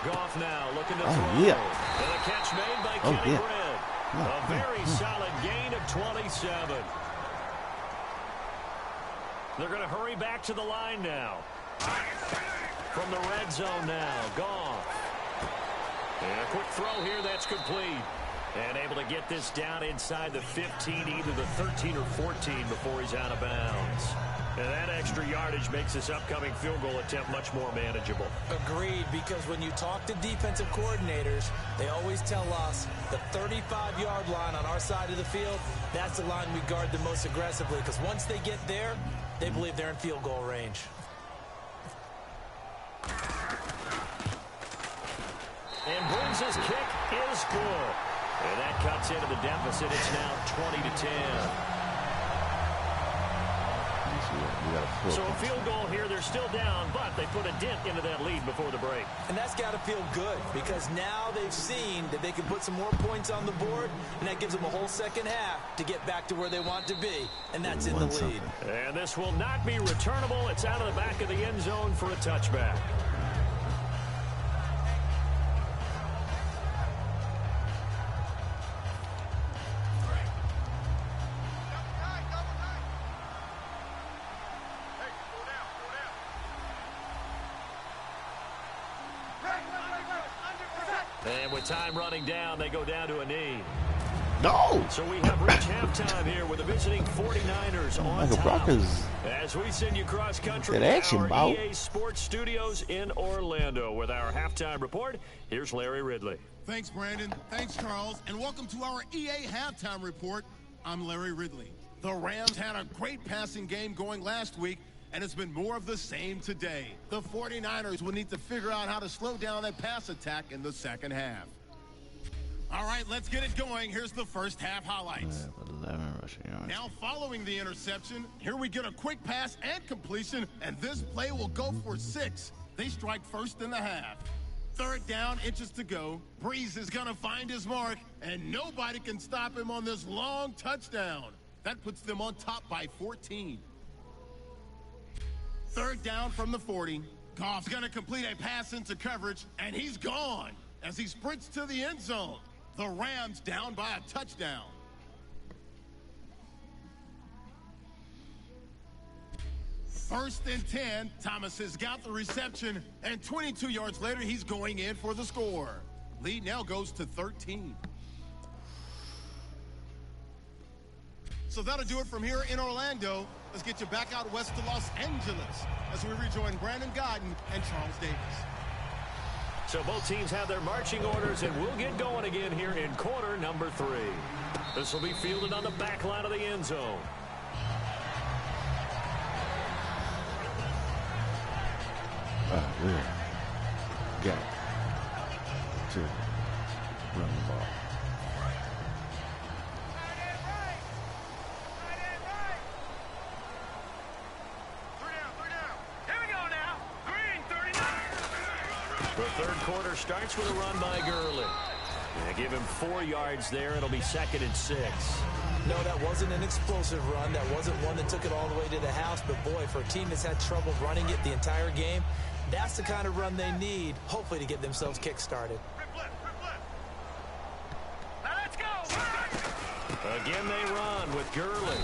Goff now looking to throw. Yeah. And a catch made by Kenny Britt. A very solid gain of 27. They're going to hurry back to the line now. From the red zone now, Goff. And a quick throw here, that's complete. And able to get this down inside the 15, either the 13 or 14 before he's out of bounds. And that extra yardage makes this upcoming field goal attempt much more manageable. Agreed, because when you talk to defensive coordinators, they always tell us the 35-yard line on our side of the field, that's the line we guard the most aggressively, because once they get there, they believe they're in field goal range. And Burns' kick is good. And that cuts into the deficit. It's now 20-10. So a field goal here. They're still down, but they put a dent into that lead before the break. And that's got to feel good, because now they've seen that they can put some more points on the board, and that gives them a whole second half to get back to where they want to be, and that's in the lead. And this will not be returnable. It's out of the back of the end zone for a touchback. And with time running down, they go down to a knee. No! So we have reached halftime here with the visiting 49ers on top. As we send you cross-country to our EA Sports Studios in Orlando with our halftime report, here's Larry Ridley. Thanks, Brandon. Thanks, Charles. And welcome to our EA halftime report. I'm Larry Ridley. The Rams had a great passing game going last week, and it's been more of the same today. The 49ers will need to figure out how to slow down that pass attack in the second half. All right, let's get it going. Here's the first half highlights. 11 rushing yards. Now following the interception, here we get a quick pass and completion, and this play will go for 6. They strike first in the half. Third down, inches to go. Breeze is going to find his mark, and nobody can stop him on this long touchdown. That puts them on top by 14. Third down from the 40. Goff's going to complete a pass into coverage, and he's gone as he sprints to the end zone. The Rams down by a touchdown. First and 10. Thomas has got the reception, and 22 yards later, he's going in for the score. Lead now goes to 13. So that'll do it from here in Orlando. Let's get you back out west to Los Angeles as we rejoin Brandon Godden and Charles Davis. So both teams have their marching orders, and we'll get going again here in quarter number 3. This will be fielded on the back line of the end zone. Got it. To run the ball. The third quarter starts with a run by Gurley. Yeah, give him 4 yards there. It'll be 2nd and 6. No, that wasn't an explosive run. That wasn't one that took it all the way to the house. But, boy, for a team that's had trouble running it the entire game, that's the kind of run they need, hopefully, to get themselves kick-started. Again, they run with Gurley.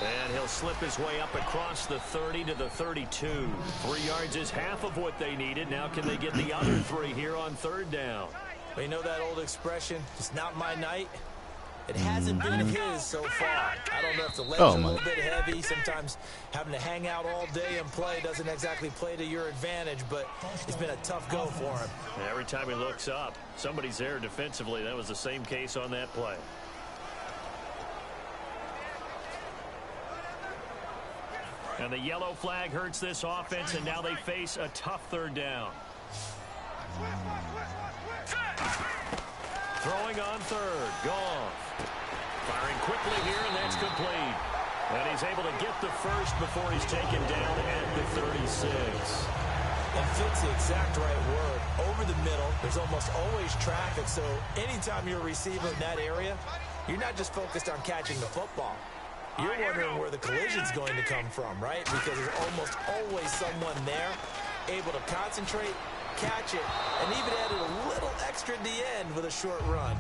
And he'll slip his way up across the 30 to the 32. 3 yards is half of what they needed. Now can they get the other 3 here on third down? Well, you know that old expression, it's not my night. It hasn't been his so far. I don't know if the legs are a little bit heavy. Sometimes having to hang out all day and play doesn't exactly play to your advantage, but it's been a tough go for him. Every time he looks up, somebody's there defensively. That was the same case on that play. And the yellow flag hurts this offense, and now they face a tough third down. Throwing on third. Goff. Firing quickly here, and that's complete. And he's able to get the first before he's taken down at the 36. And fit's the exact right word. Over the middle, there's almost always traffic, so anytime you're a receiver in that area, you're not just focused on catching the football. You're wondering where the collision's going to come from, right? Because there's almost always someone there able to concentrate, catch it, and even added a little extra at the end with a short run.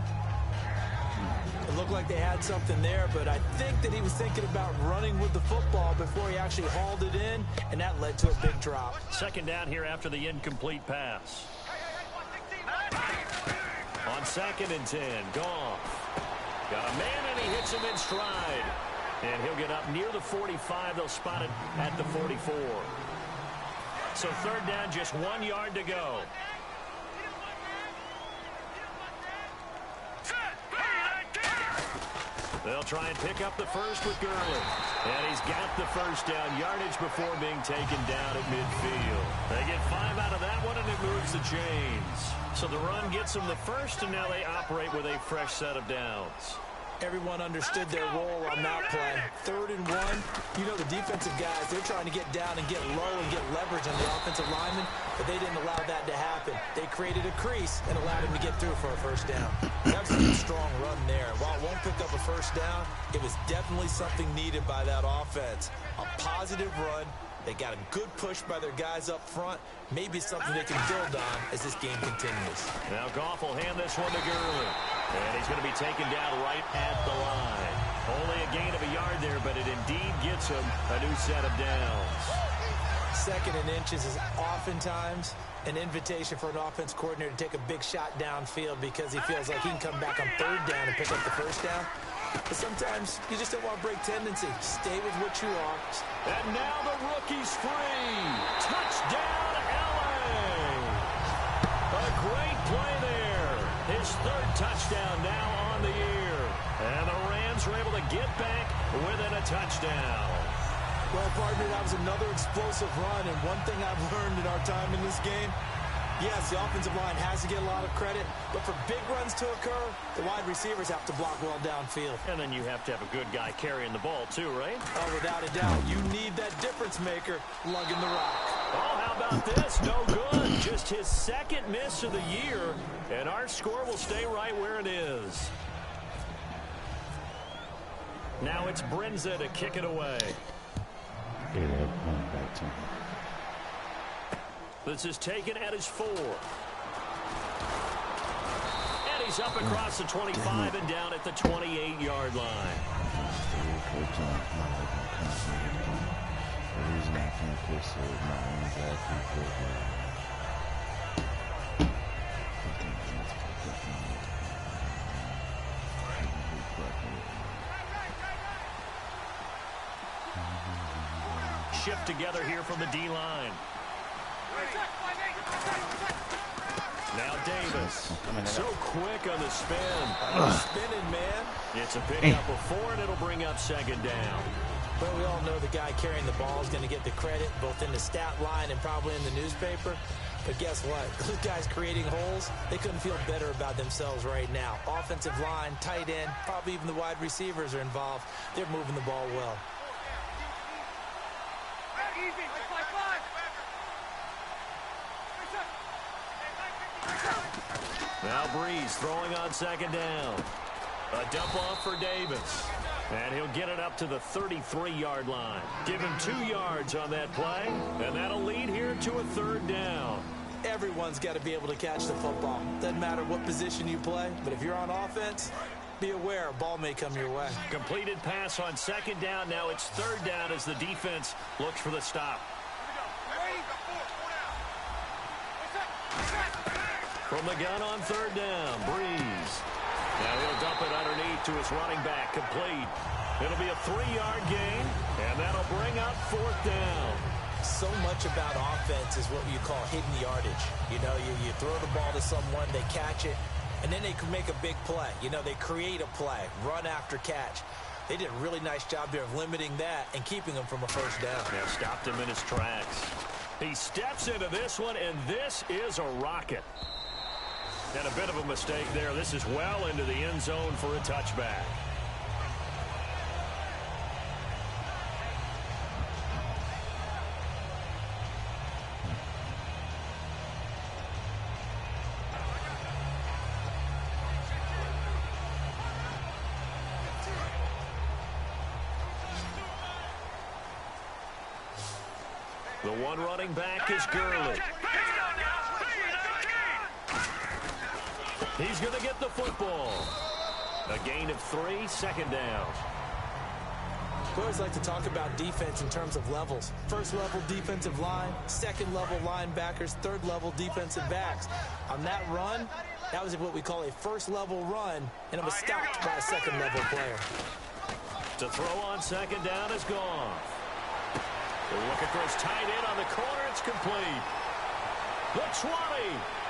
It looked like they had something there, but I think that he was thinking about running with the football before he actually hauled it in, and that led to a big drop. Second down here after the incomplete pass. On 2nd and 10, Goff. Got a man, and he hits him in stride. And he'll get up near the 45. They'll spot it at the 44. So 3rd down, just 1 yard to go. They'll try and pick up the first with Gurley. And he's got the first down yardage before being taken down at midfield. They get 5 out of that one, and it moves the chains. So the run gets them the first, and now they operate with a fresh set of downs. Everyone understood their role on that play. 3rd and 1, you know the defensive guys, they're trying to get down and get low and get leverage on the offensive lineman, but they didn't allow that to happen. They created a crease and allowed him to get through for a first down. That was a strong run there. While it won't pick up a first down, it was definitely something needed by that offense. A positive run. They got a good push by their guys up front. Maybe something they can build on as this game continues. Now Goff will hand this one to Gurley. And he's going to be taken down right at the line. Only a gain of a yard there, but it indeed gets him a new set of downs. 2nd and inches is oftentimes an invitation for an offense coordinator to take a big shot downfield because he feels like he can come back on 3rd down and pick up the first down. But sometimes you just don't want to break tendency. Stay with what you are. And now the rookie's free. Touchdown, LA. A great play there. His 3rd touchdown now on the year. And the Rams are able to get back within a touchdown. Well, partner, that was another explosive run. And one thing I've learned in our time in this game, yes, the offensive line has to get a lot of credit, but for big runs to occur, the wide receivers have to block well downfield. And then you have to have a good guy carrying the ball too, right? Oh, without a doubt. You need that difference maker lugging the rock. Oh, how about this? No good. Just his 2nd miss of the year, and our score will stay right where it is. Now it's Brinza to kick it away. Back to him. This is taken at his 4. And he's up across the 25 and down at the 28-yard line. Shift together here from the D-line. Now Davis. So quick on the spin. Spinning, man. It's a pickup of 4, and it'll bring up 2nd down. Well, we all know the guy carrying the ball is going to get the credit, both in the stat line and probably in the newspaper. But guess what? Those guys creating holes, they couldn't feel better about themselves right now. Offensive line, tight end, probably even the wide receivers are involved. They're moving the ball well. Now Breeze throwing on 2nd down. A dump off for Davis. And he'll get it up to the 33-yard line. Give him 2 yards on that play. And that'll lead here to a 3rd down. Everyone's got to be able to catch the football. Doesn't matter what position you play. But if you're on offense, be aware a ball may come your way. Completed pass on 2nd down. Now it's 3rd down as the defense looks for the stop. From the gun on 3rd down, Breeze. Now he'll dump it underneath to his running back, complete. It'll be a 3-yard gain, and that'll bring up 4th down. So much about offense is what you call hidden yardage. You know, you throw the ball to someone, they catch it, and then they can make a big play. You know, they create a play, run after catch. They did a really nice job there of limiting that and keeping him from a first down. Yeah, stopped him in his tracks. He steps into this one, and this is a rocket. And a bit of a mistake there. This is well into the end zone for a touchback. The one running back is Gurley. He's going to get the football. A gain of 3, second down. We always like to talk about defense in terms of levels. First level defensive line, second level linebackers, third level defensive backs. On that run, that was what we call a first level run, and it was stopped by a second level player. To throw on second down is gone. They're looking for his tight end on the corner. It's complete. The 20,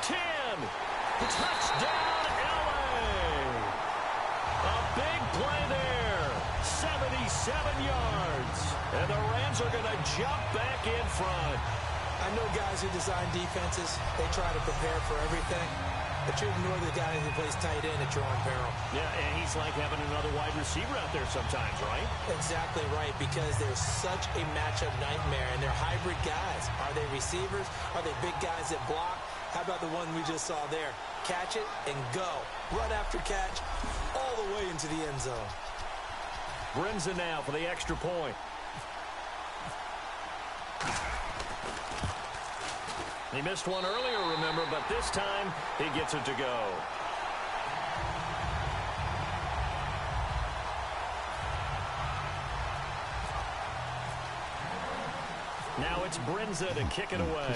10, touchdown LA. A big play there. 77 yards. And the Rams are going to jump back in front. I know guys who design defenses, they try to prepare for everything. But you ignore the guy who plays tight end at your own peril. Yeah, and he's like having another wide receiver out there sometimes, right? Exactly right, because they're such a matchup nightmare, and they're hybrid guys. Are they receivers? Are they big guys that block? How about the one we just saw there? Catch it and go. Run after catch all the way into the end zone. Brinza now for the extra point. He missed one earlier, remember, but this time he gets it to go. Now it's Brinza to kick it away.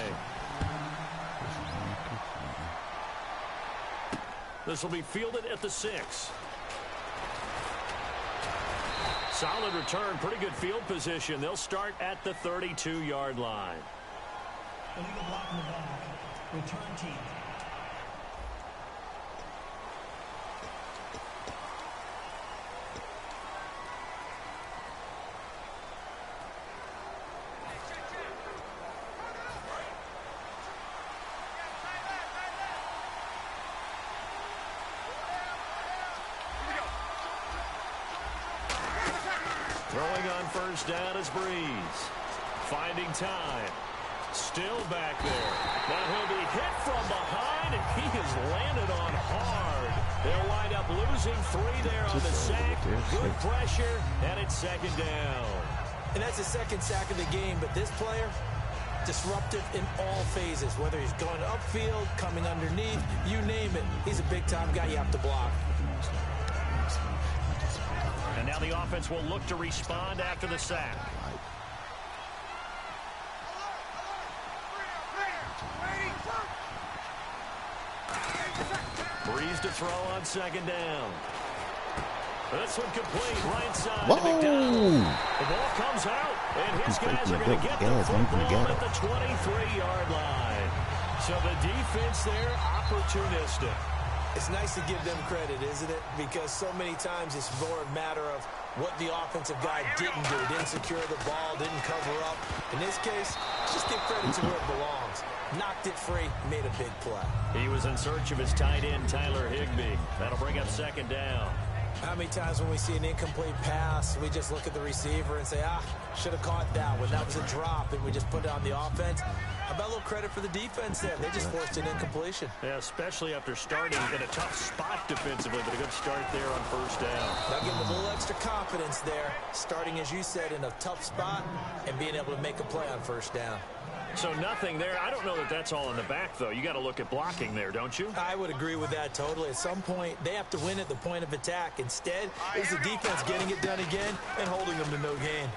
This will be fielded at the 6. Solid return, pretty good field position. They'll start at the 32-yard line. Illegal block in the back. Return team. Throwing on first down is Breeze. Finding time. Still back there. Now he'll be hit from behind, and he has landed on hard. They'll wind up losing 3 there on the sack. Good pressure, and it's second down. And that's the second sack of the game, but this player, disruptive in all phases, whether he's going upfield, coming underneath, you name it. He's a big-time guy you have to block. And now the offense will look to respond after the sack. Breeze to throw on second down. This one complete, right side to McDonald. The ball comes out, and his guys are going to get the football at the 23-yard line. So the defense there, opportunistic. It's nice to give them credit, isn't it? Because so many times it's more a matter of what the offensive guy didn't do. Didn't secure the ball, didn't cover up. In this case, just give credit to where it belongs. Knocked it free, made a big play. He was in search of his tight end, Tyler Higbee. That'll bring up second down. How many times when we see an incomplete pass, we just look at the receiver and say, should have caught that one. That was a drop, and we just put it on the offense. How about a little credit for the defense there? They just forced an incompletion. Yeah, especially after starting in a tough spot defensively, but a good start there on first down. Now give them a little extra confidence there, starting, as you said, in a tough spot and being able to make a play on first down. So nothing there. I don't know that that's all in the back, though. You got to look at blocking there, don't you? I would agree with that totally. At some point, they have to win at the point of attack. Instead, it's the defense getting it done again and holding them to no gain.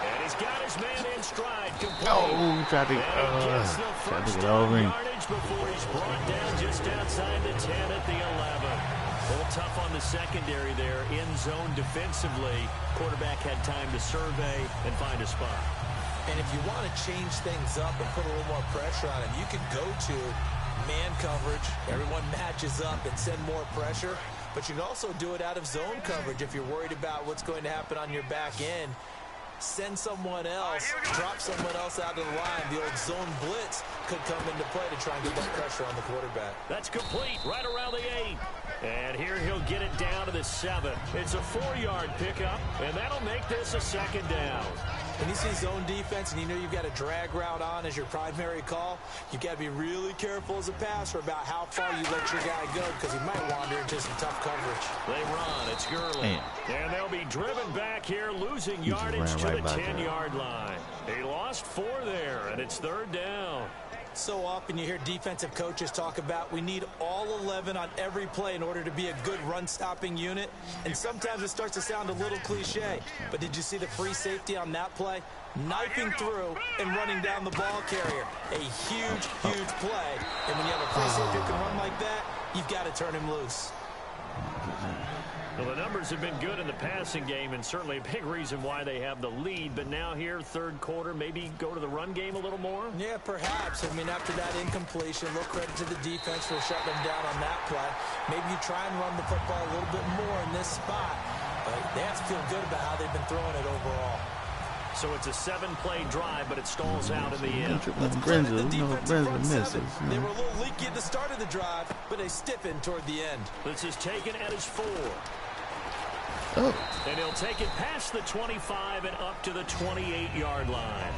And he's got his man in stride. Complete. Oh, tried to get over him. Before he's brought down just outside the 10 at the 11. A little tough on the secondary there. In zone defensively. Quarterback had time to survey and find a spot. And if you want to change things up and put a little more pressure on him, you could go to man coverage. Everyone matches up and send more pressure. But you can also do it out of zone coverage if you're worried about what's going to happen on your back end. send someone else, drop someone else out of the line. The old zone blitz could come into play to try and get that pressure on the quarterback. That's complete right around the 8. And here he'll get it down to the 7. It's a 4-yard pickup, and that'll make this a 2nd down. When you see zone defense and you know you've got a drag route on as your primary call, you've got to be really careful as a passer about how far you let your guy go because he might wander into some tough coverage. They run. It's Gurley. And they'll be driven back here, losing yardage to the 10-yard line. He lost 4 there, and it's 3rd down. So often you hear defensive coaches talk about we need all 11 on every play in order to be a good run-stopping unit. And sometimes it starts to sound a little cliche. But did you see the free safety on that play? Knifing through and running down the ball carrier. A huge, huge play. And when you have a free safety who can run like that, you've got to turn him loose. Well, the numbers have been good in the passing game, and certainly a big reason why they have the lead. But now here, 3rd quarter, maybe go to the run game a little more? Yeah, perhaps. I mean, after that incompletion, a little credit to the defense for shutting them down on that play. Maybe you try and run the football a little bit more in this spot. But they have to feel good about how they've been throwing it overall. So it's a 7-play drive, but it stalls out in the end. Brenza misses. They were a little leaky at the start of the drive, but they stiffened toward the end. This is taken at his 4. Oh. And he'll take it past the 25 and up to the 28-yard line.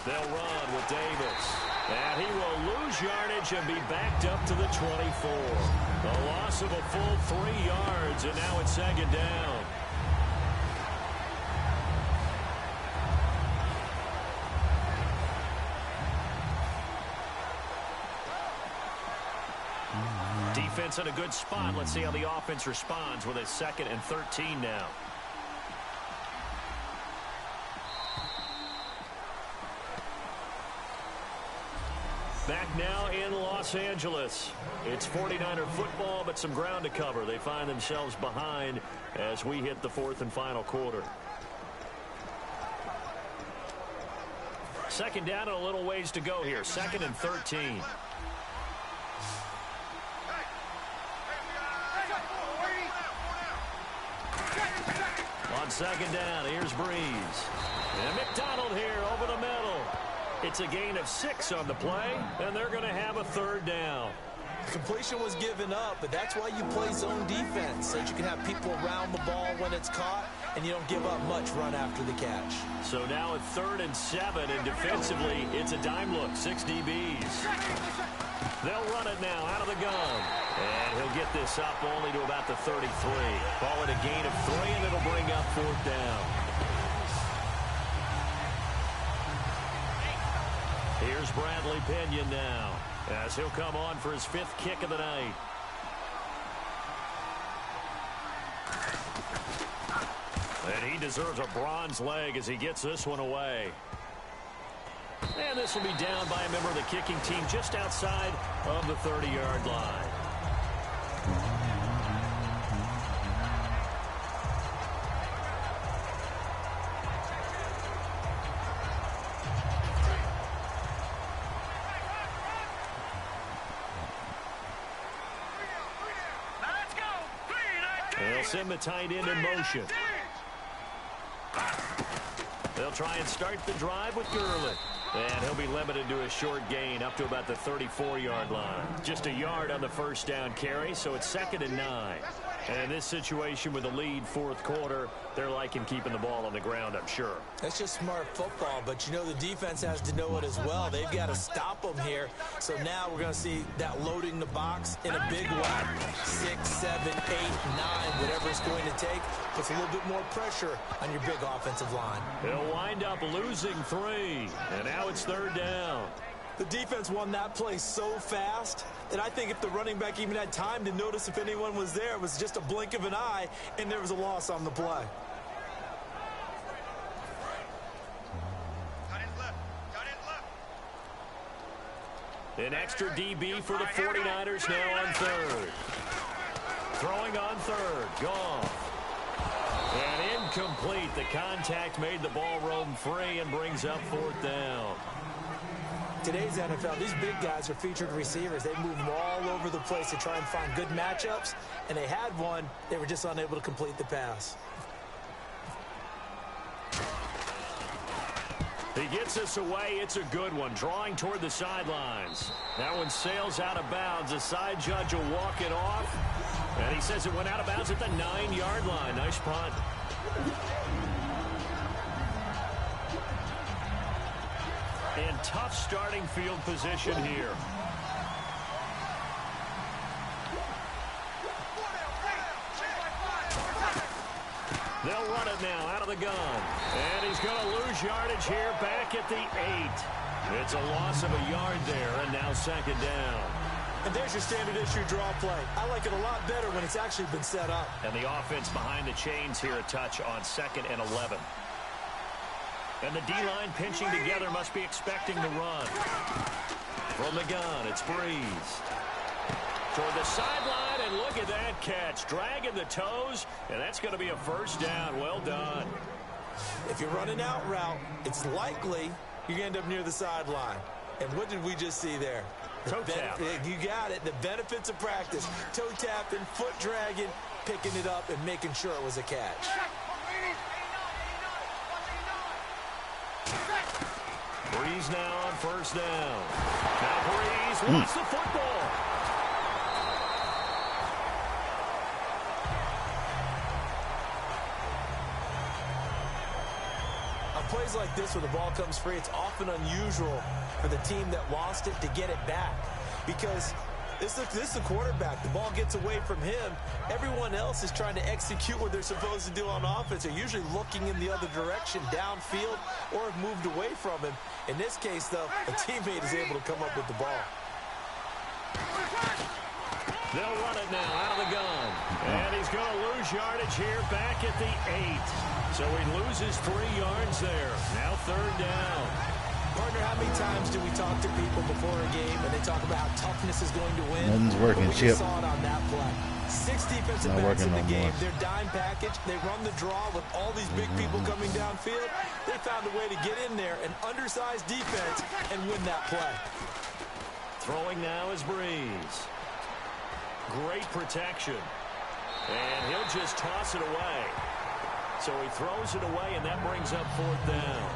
They'll run with Davis. And he will lose yardage and be backed up to the 24. A loss of a full 3 yards, and now it's 2nd down. Defense in a good spot. Let's see how the offense responds with a 2nd and 13 now. Back now in Los Angeles. It's 49er football, but some ground to cover. They find themselves behind as we hit the 4th and final quarter. 2nd down and a little ways to go here. 2nd and 13. On 2nd down, here's Breeze. And McDonald here over the middle. It's a gain of 6 on the play, and they're going to have a 3rd down. Completion was given up, but that's why you play zone defense, so that you can have people around the ball when it's caught, and you don't give up much run after the catch. So now at 3rd and 7, and defensively, it's a dime look, 6 DBs. They'll run it now out of the gun, and he'll get this up only to about the 33. Call it a gain of 3, and it'll bring up 4th down. Here's Bradley Pinion now, as he'll come on for his 5th kick of the night. And he deserves a bronze leg as he gets this one away. And this will be down by a member of the kicking team just outside of the 30-yard line. They'll send the tight end in motion. They'll try and start the drive with Gurley. And he'll be limited to a short gain up to about the 34-yard line. Just a yard on the 1st down carry, so it's 2nd and 9. And in this situation with the lead 4th quarter, they're liking keeping the ball on the ground, I'm sure. That's just smart football, but you know the defense has to know it as well. They've got to stop them here. So now we're going to see that loading the box in a big way. 6, 7, 8, 9, whatever it's going to take, puts a little bit more pressure on your big offensive line. They'll wind up losing 3, and now it's 3rd down. The defense won that play so fast that I think if the running back even had time to notice if anyone was there, it was just a blink of an eye, and there was a loss on the play. An extra DB for the 49ers now on third. Throwing on third. Goff. And incomplete. The contact made the ball roam free and brings up fourth down. Today's NFL, these big guys are featured receivers. They move them all over the place to try and find good matchups. And they had one. They were just unable to complete the pass. He gets us away. It's a good one. Drawing toward the sidelines. That one sails out of bounds. The side judge will walk it off. And he says it went out of bounds at the 9-yard line. Nice punt. And tough starting field position here. They'll run it now out of the gun. And he's going to lose yardage here back at the 8. It's a loss of a yard there, and now second down. And there's your standard issue draw play. I like it a lot better when it's actually been set up. And the offense behind the chains here a touch on 2nd and 11. And the D-line pinching together must be expecting the run. From the gun, it's Breeze. Toward the sideline, and look at that catch. Dragging the toes, and that's going to be a first down. Well done. If you're running out route, it's likely you're going to end up near the sideline. And what did we just see there? Toe tap. You got it. The benefits of practice. Toe tapping, foot dragging, picking it up, and making sure it was a catch. Breeze now on first down. Now Breeze wants the football. On plays like this where the ball comes free, it's often unusual for the team that lost it to get it back. Because this is the quarterback. The ball gets away from him. Everyone else is trying to execute what they're supposed to do on offense. They're usually looking in the other direction, downfield, or have moved away from him. In this case, though, a teammate is able to come up with the ball. They'll run it now out of the gun. And he's going to lose yardage here back at the 8. So he loses 3 yards there. Now third down. Partner, how many times do we talk to people before a game and they talk about how toughness is going to win? Nothing's working, We Chip. saw it on that play. 6 defensive backs in the game. Their dime package. They run the draw with all these big people coming downfield. They found a way to get in there, an undersized defense, and win that play. Throwing now is Breeze. Great protection. And he'll just toss it away. So he throws it away, and that brings up fourth down.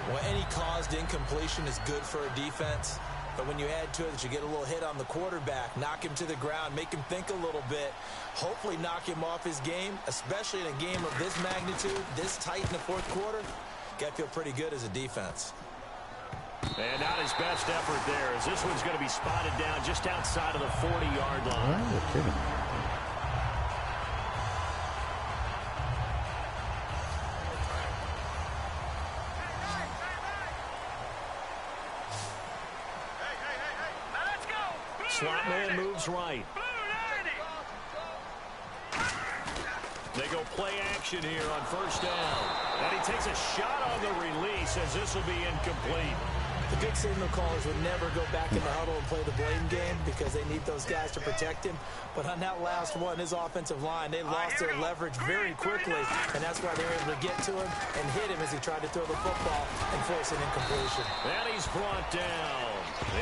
Well, any caused incompletion is good for a defense. But when you add to it that you get a little hit on the quarterback, knock him to the ground, make him think a little bit, hopefully knock him off his game, especially in a game of this magnitude, this tight in the fourth quarter, got to feel pretty good as a defense. And not his best effort there, as this one's going to be spotted down just outside of the 40-yard line. Oh, you're kidding. Slot man moves right. They go play action here on first down. And he takes a shot on the release as this will be incomplete. The good signal callers would never go back in the huddle and play the blame game because they need those guys to protect him. But on that last one, his offensive line, they lost their leverage very quickly, and that's why they were able to get to him and hit him as he tried to throw the football and force an incompletion. And he's brought down.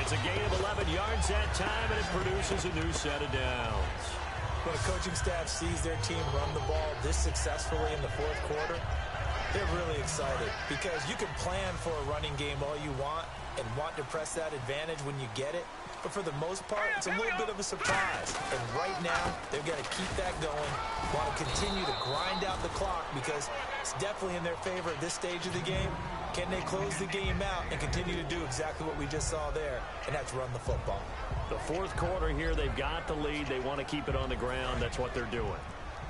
It's a gain of 11 yards that time, and it produces a new set of downs. When a coaching staff sees their team run the ball this successfully in the fourth quarter, they're really excited because you can plan for a running game all you want and want to press that advantage when you get it. But for the most part, it's a little bit of a surprise. And right now, they've got to keep that going, want to continue to grind out the clock because it's definitely in their favor at this stage of the game. Can they close the game out and continue to do exactly what we just saw there, and that's run the football? The fourth quarter here, they've got the lead. They want to keep it on the ground. That's what they're doing.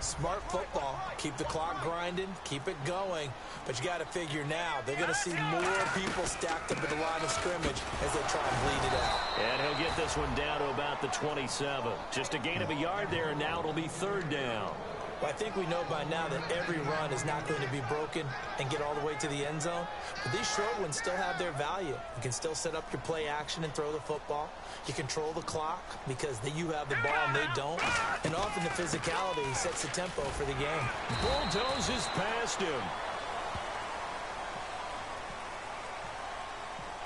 Smart football. Keep the clock grinding. Keep it going. But you got to figure now, they're going to see more people stacked up at the line of scrimmage as they try and bleed it out. And he'll get this one down to about the 27. Just a gain of a yard there, and now it'll be third down. Well, I think we know by now that every run is not going to be broken and get all the way to the end zone. But these short ones still have their value. You can still set up your play action and throw the football. You control the clock because you have the ball and they don't. And often the physicality sets the tempo for the game. Bulldozes past him.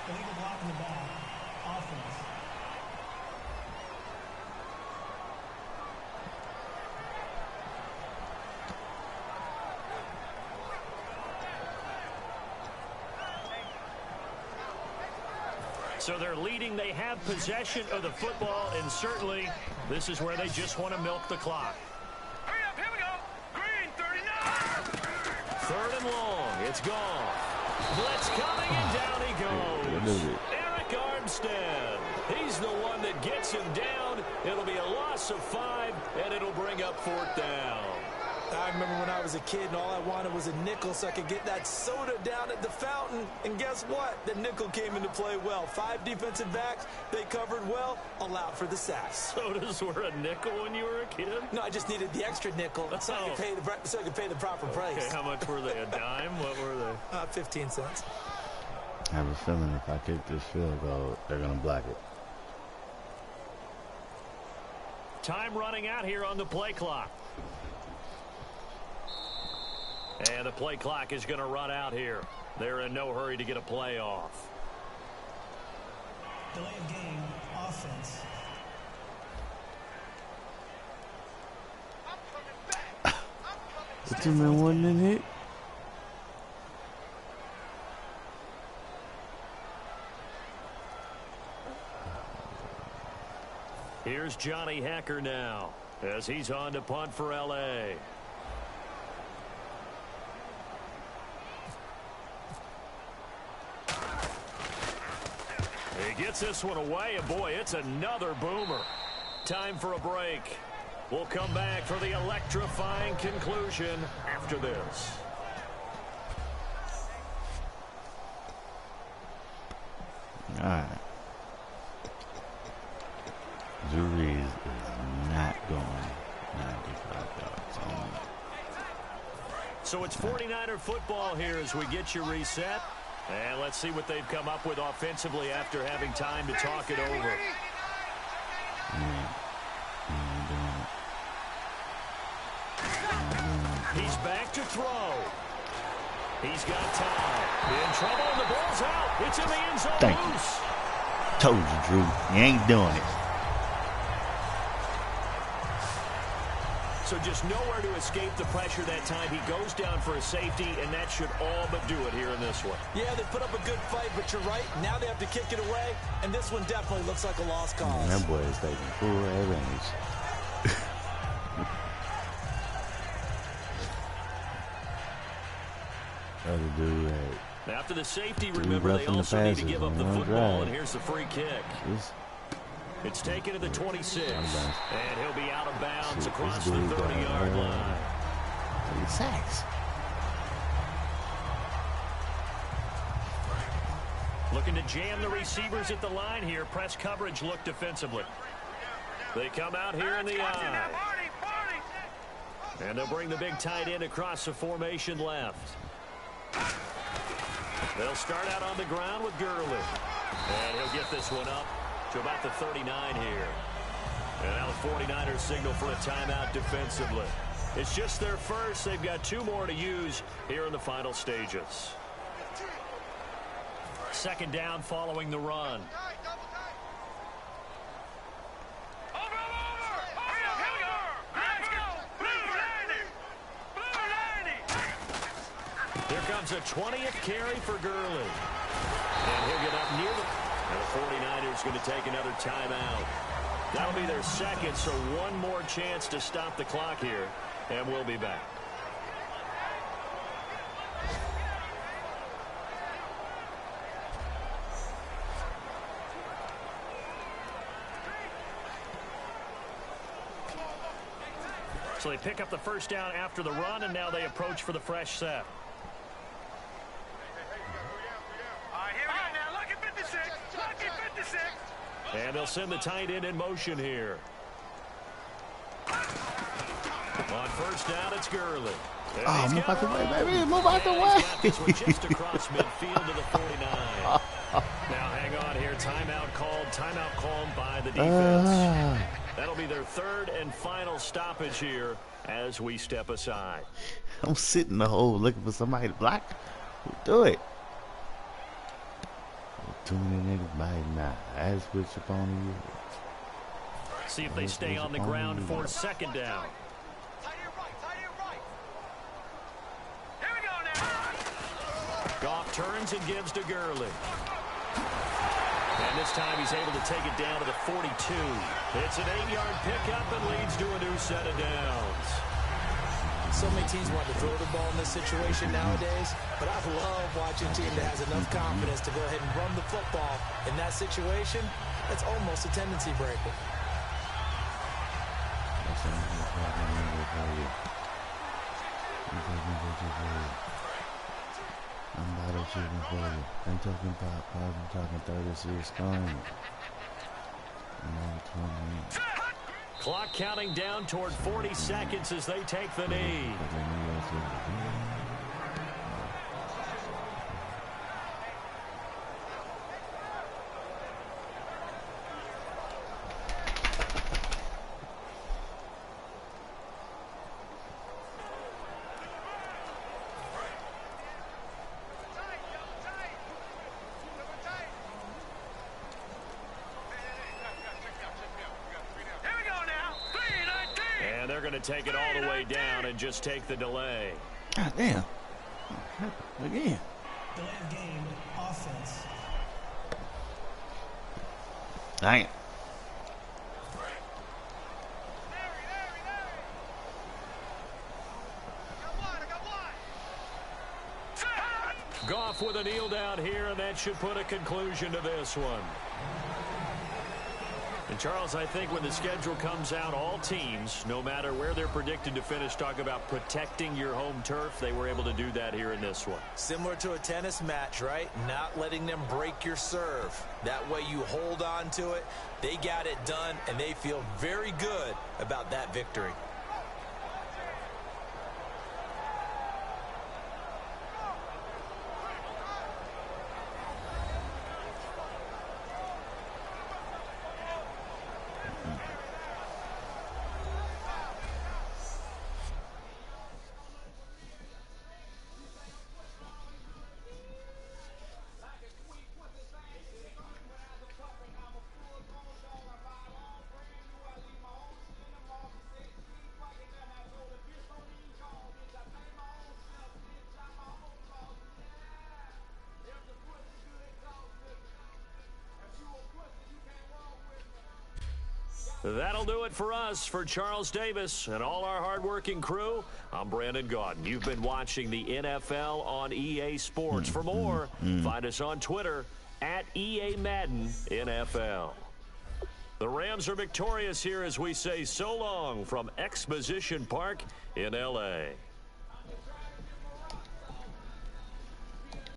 Illegal block in the back. Offense. So they're leading. They have possession of the football, and certainly this is where they just want to milk the clock. Hurry up, here we go. Green, 39. Third and long. It's gone. Blitz coming, and down he goes. Eric Armstead. He's the one that gets him down. It'll be a loss of 5, and it'll bring up 4th down. I remember when I was a kid and all I wanted was a nickel so I could get that soda down at the fountain. And guess what? The nickel came into play well. 5 defensive backs. They covered well, allowed for the sacks. Sodas were a nickel when you were a kid? No, I just needed the extra nickel so I could pay the proper price. Okay, how much were they? A dime? What were they? 15 cents. I have a feeling if I kick this field goal, they're going to block it. Time running out here on the play clock. And the play clock is going to run out here. They're in no hurry to get a play off. Delay of game. Offense. The 2-man one didn't hit. Here's Johnny Hacker now as he's on to punt for L.A. He gets this one away, and boy, it's another boomer. Time for a break. We'll come back for the electrifying conclusion after this. All right. Jury is not going 95 yards. So it's 49er football here as we get you reset. And let's see what they've come up with offensively after having time to talk it over. He's back to throw. He's got time. In trouble, and the ball's out. It's in the end zone. Thank you. Told you, Drew. You ain't doing it. So just nowhere to escape the pressure that time. He goes down for a safety, and that should all but do it here in this one. Yeah, they put up a good fight, but you're right. Now they have to kick it away, and this one definitely looks like a lost cause. Man, that boy is taking full advantage. Other dude had after the safety, remember, they also need to give up the football, and here's the free kick. It's taken to the 26, and he'll be out of bounds across the 30-yard line. Sacks. Looking to jam the receivers at the line here. Press coverage look defensively. They come out here in the eye. And they'll bring the big tight end across the formation left. They'll start out on the ground with Gurley. And he'll get this one up to about the 39 here. And now the 49ers signal for a timeout defensively. It's just their first. They've got 2 more to use here in the final stages. Second down following the run. Here comes a 20th carry for Gurley. And he'll get up near and the 49ers going to take another timeout. That'll be their second, so one more chance to stop the clock here, and we'll be back. So they pick up the first down after the run, and now they approach for the fresh set. And they'll send the tight end in motion here. On first down, it's Gurley. Oh, move out the way, baby. Move out the way. Just across midfield to the 49. Now, hang on here. Timeout called by the defense. That'll be their third and final stoppage here as we step aside. I'm sitting in the hole looking for somebody to block. Do it. Too many niggas biting now. As switch up on you. See if they stay on the ground for second down. Here we go now. Goff turns and gives to Gurley. And this time he's able to take it down to the 42. It's an 8-yard pickup and leads to a new set of downs. So many teams want to throw the ball in this situation nowadays, but I love watching a team that has enough confidence to go ahead and run the football. In that situation, that's almost a tendency breaker. I'm bottle shooting for you. I'm talking pop, I'm talking 36 coins. Clock counting down toward 40 seconds as they take the knee. They're going to take it all the way down and just take the delay. God damn. Again. Delay of game, offense. Dang it. Goff with a kneel down here, and that should put a conclusion to this one. And Charles, I think when the schedule comes out, all teams, no matter where they're predicted to finish, talk about protecting your home turf. They were able to do that here in this one. Similar to a tennis match, right? Not letting them break your serve. That way you hold on to it. They got it done, and they feel very good about that victory. That'll do it for us. For Charles Davis and all our hardworking crew, I'm Brandon Gaudin. You've been watching the NFL on EA Sports. For more, find us on Twitter at EA Madden NFL. The Rams are victorious here as we say so long from Exposition Park in L.A.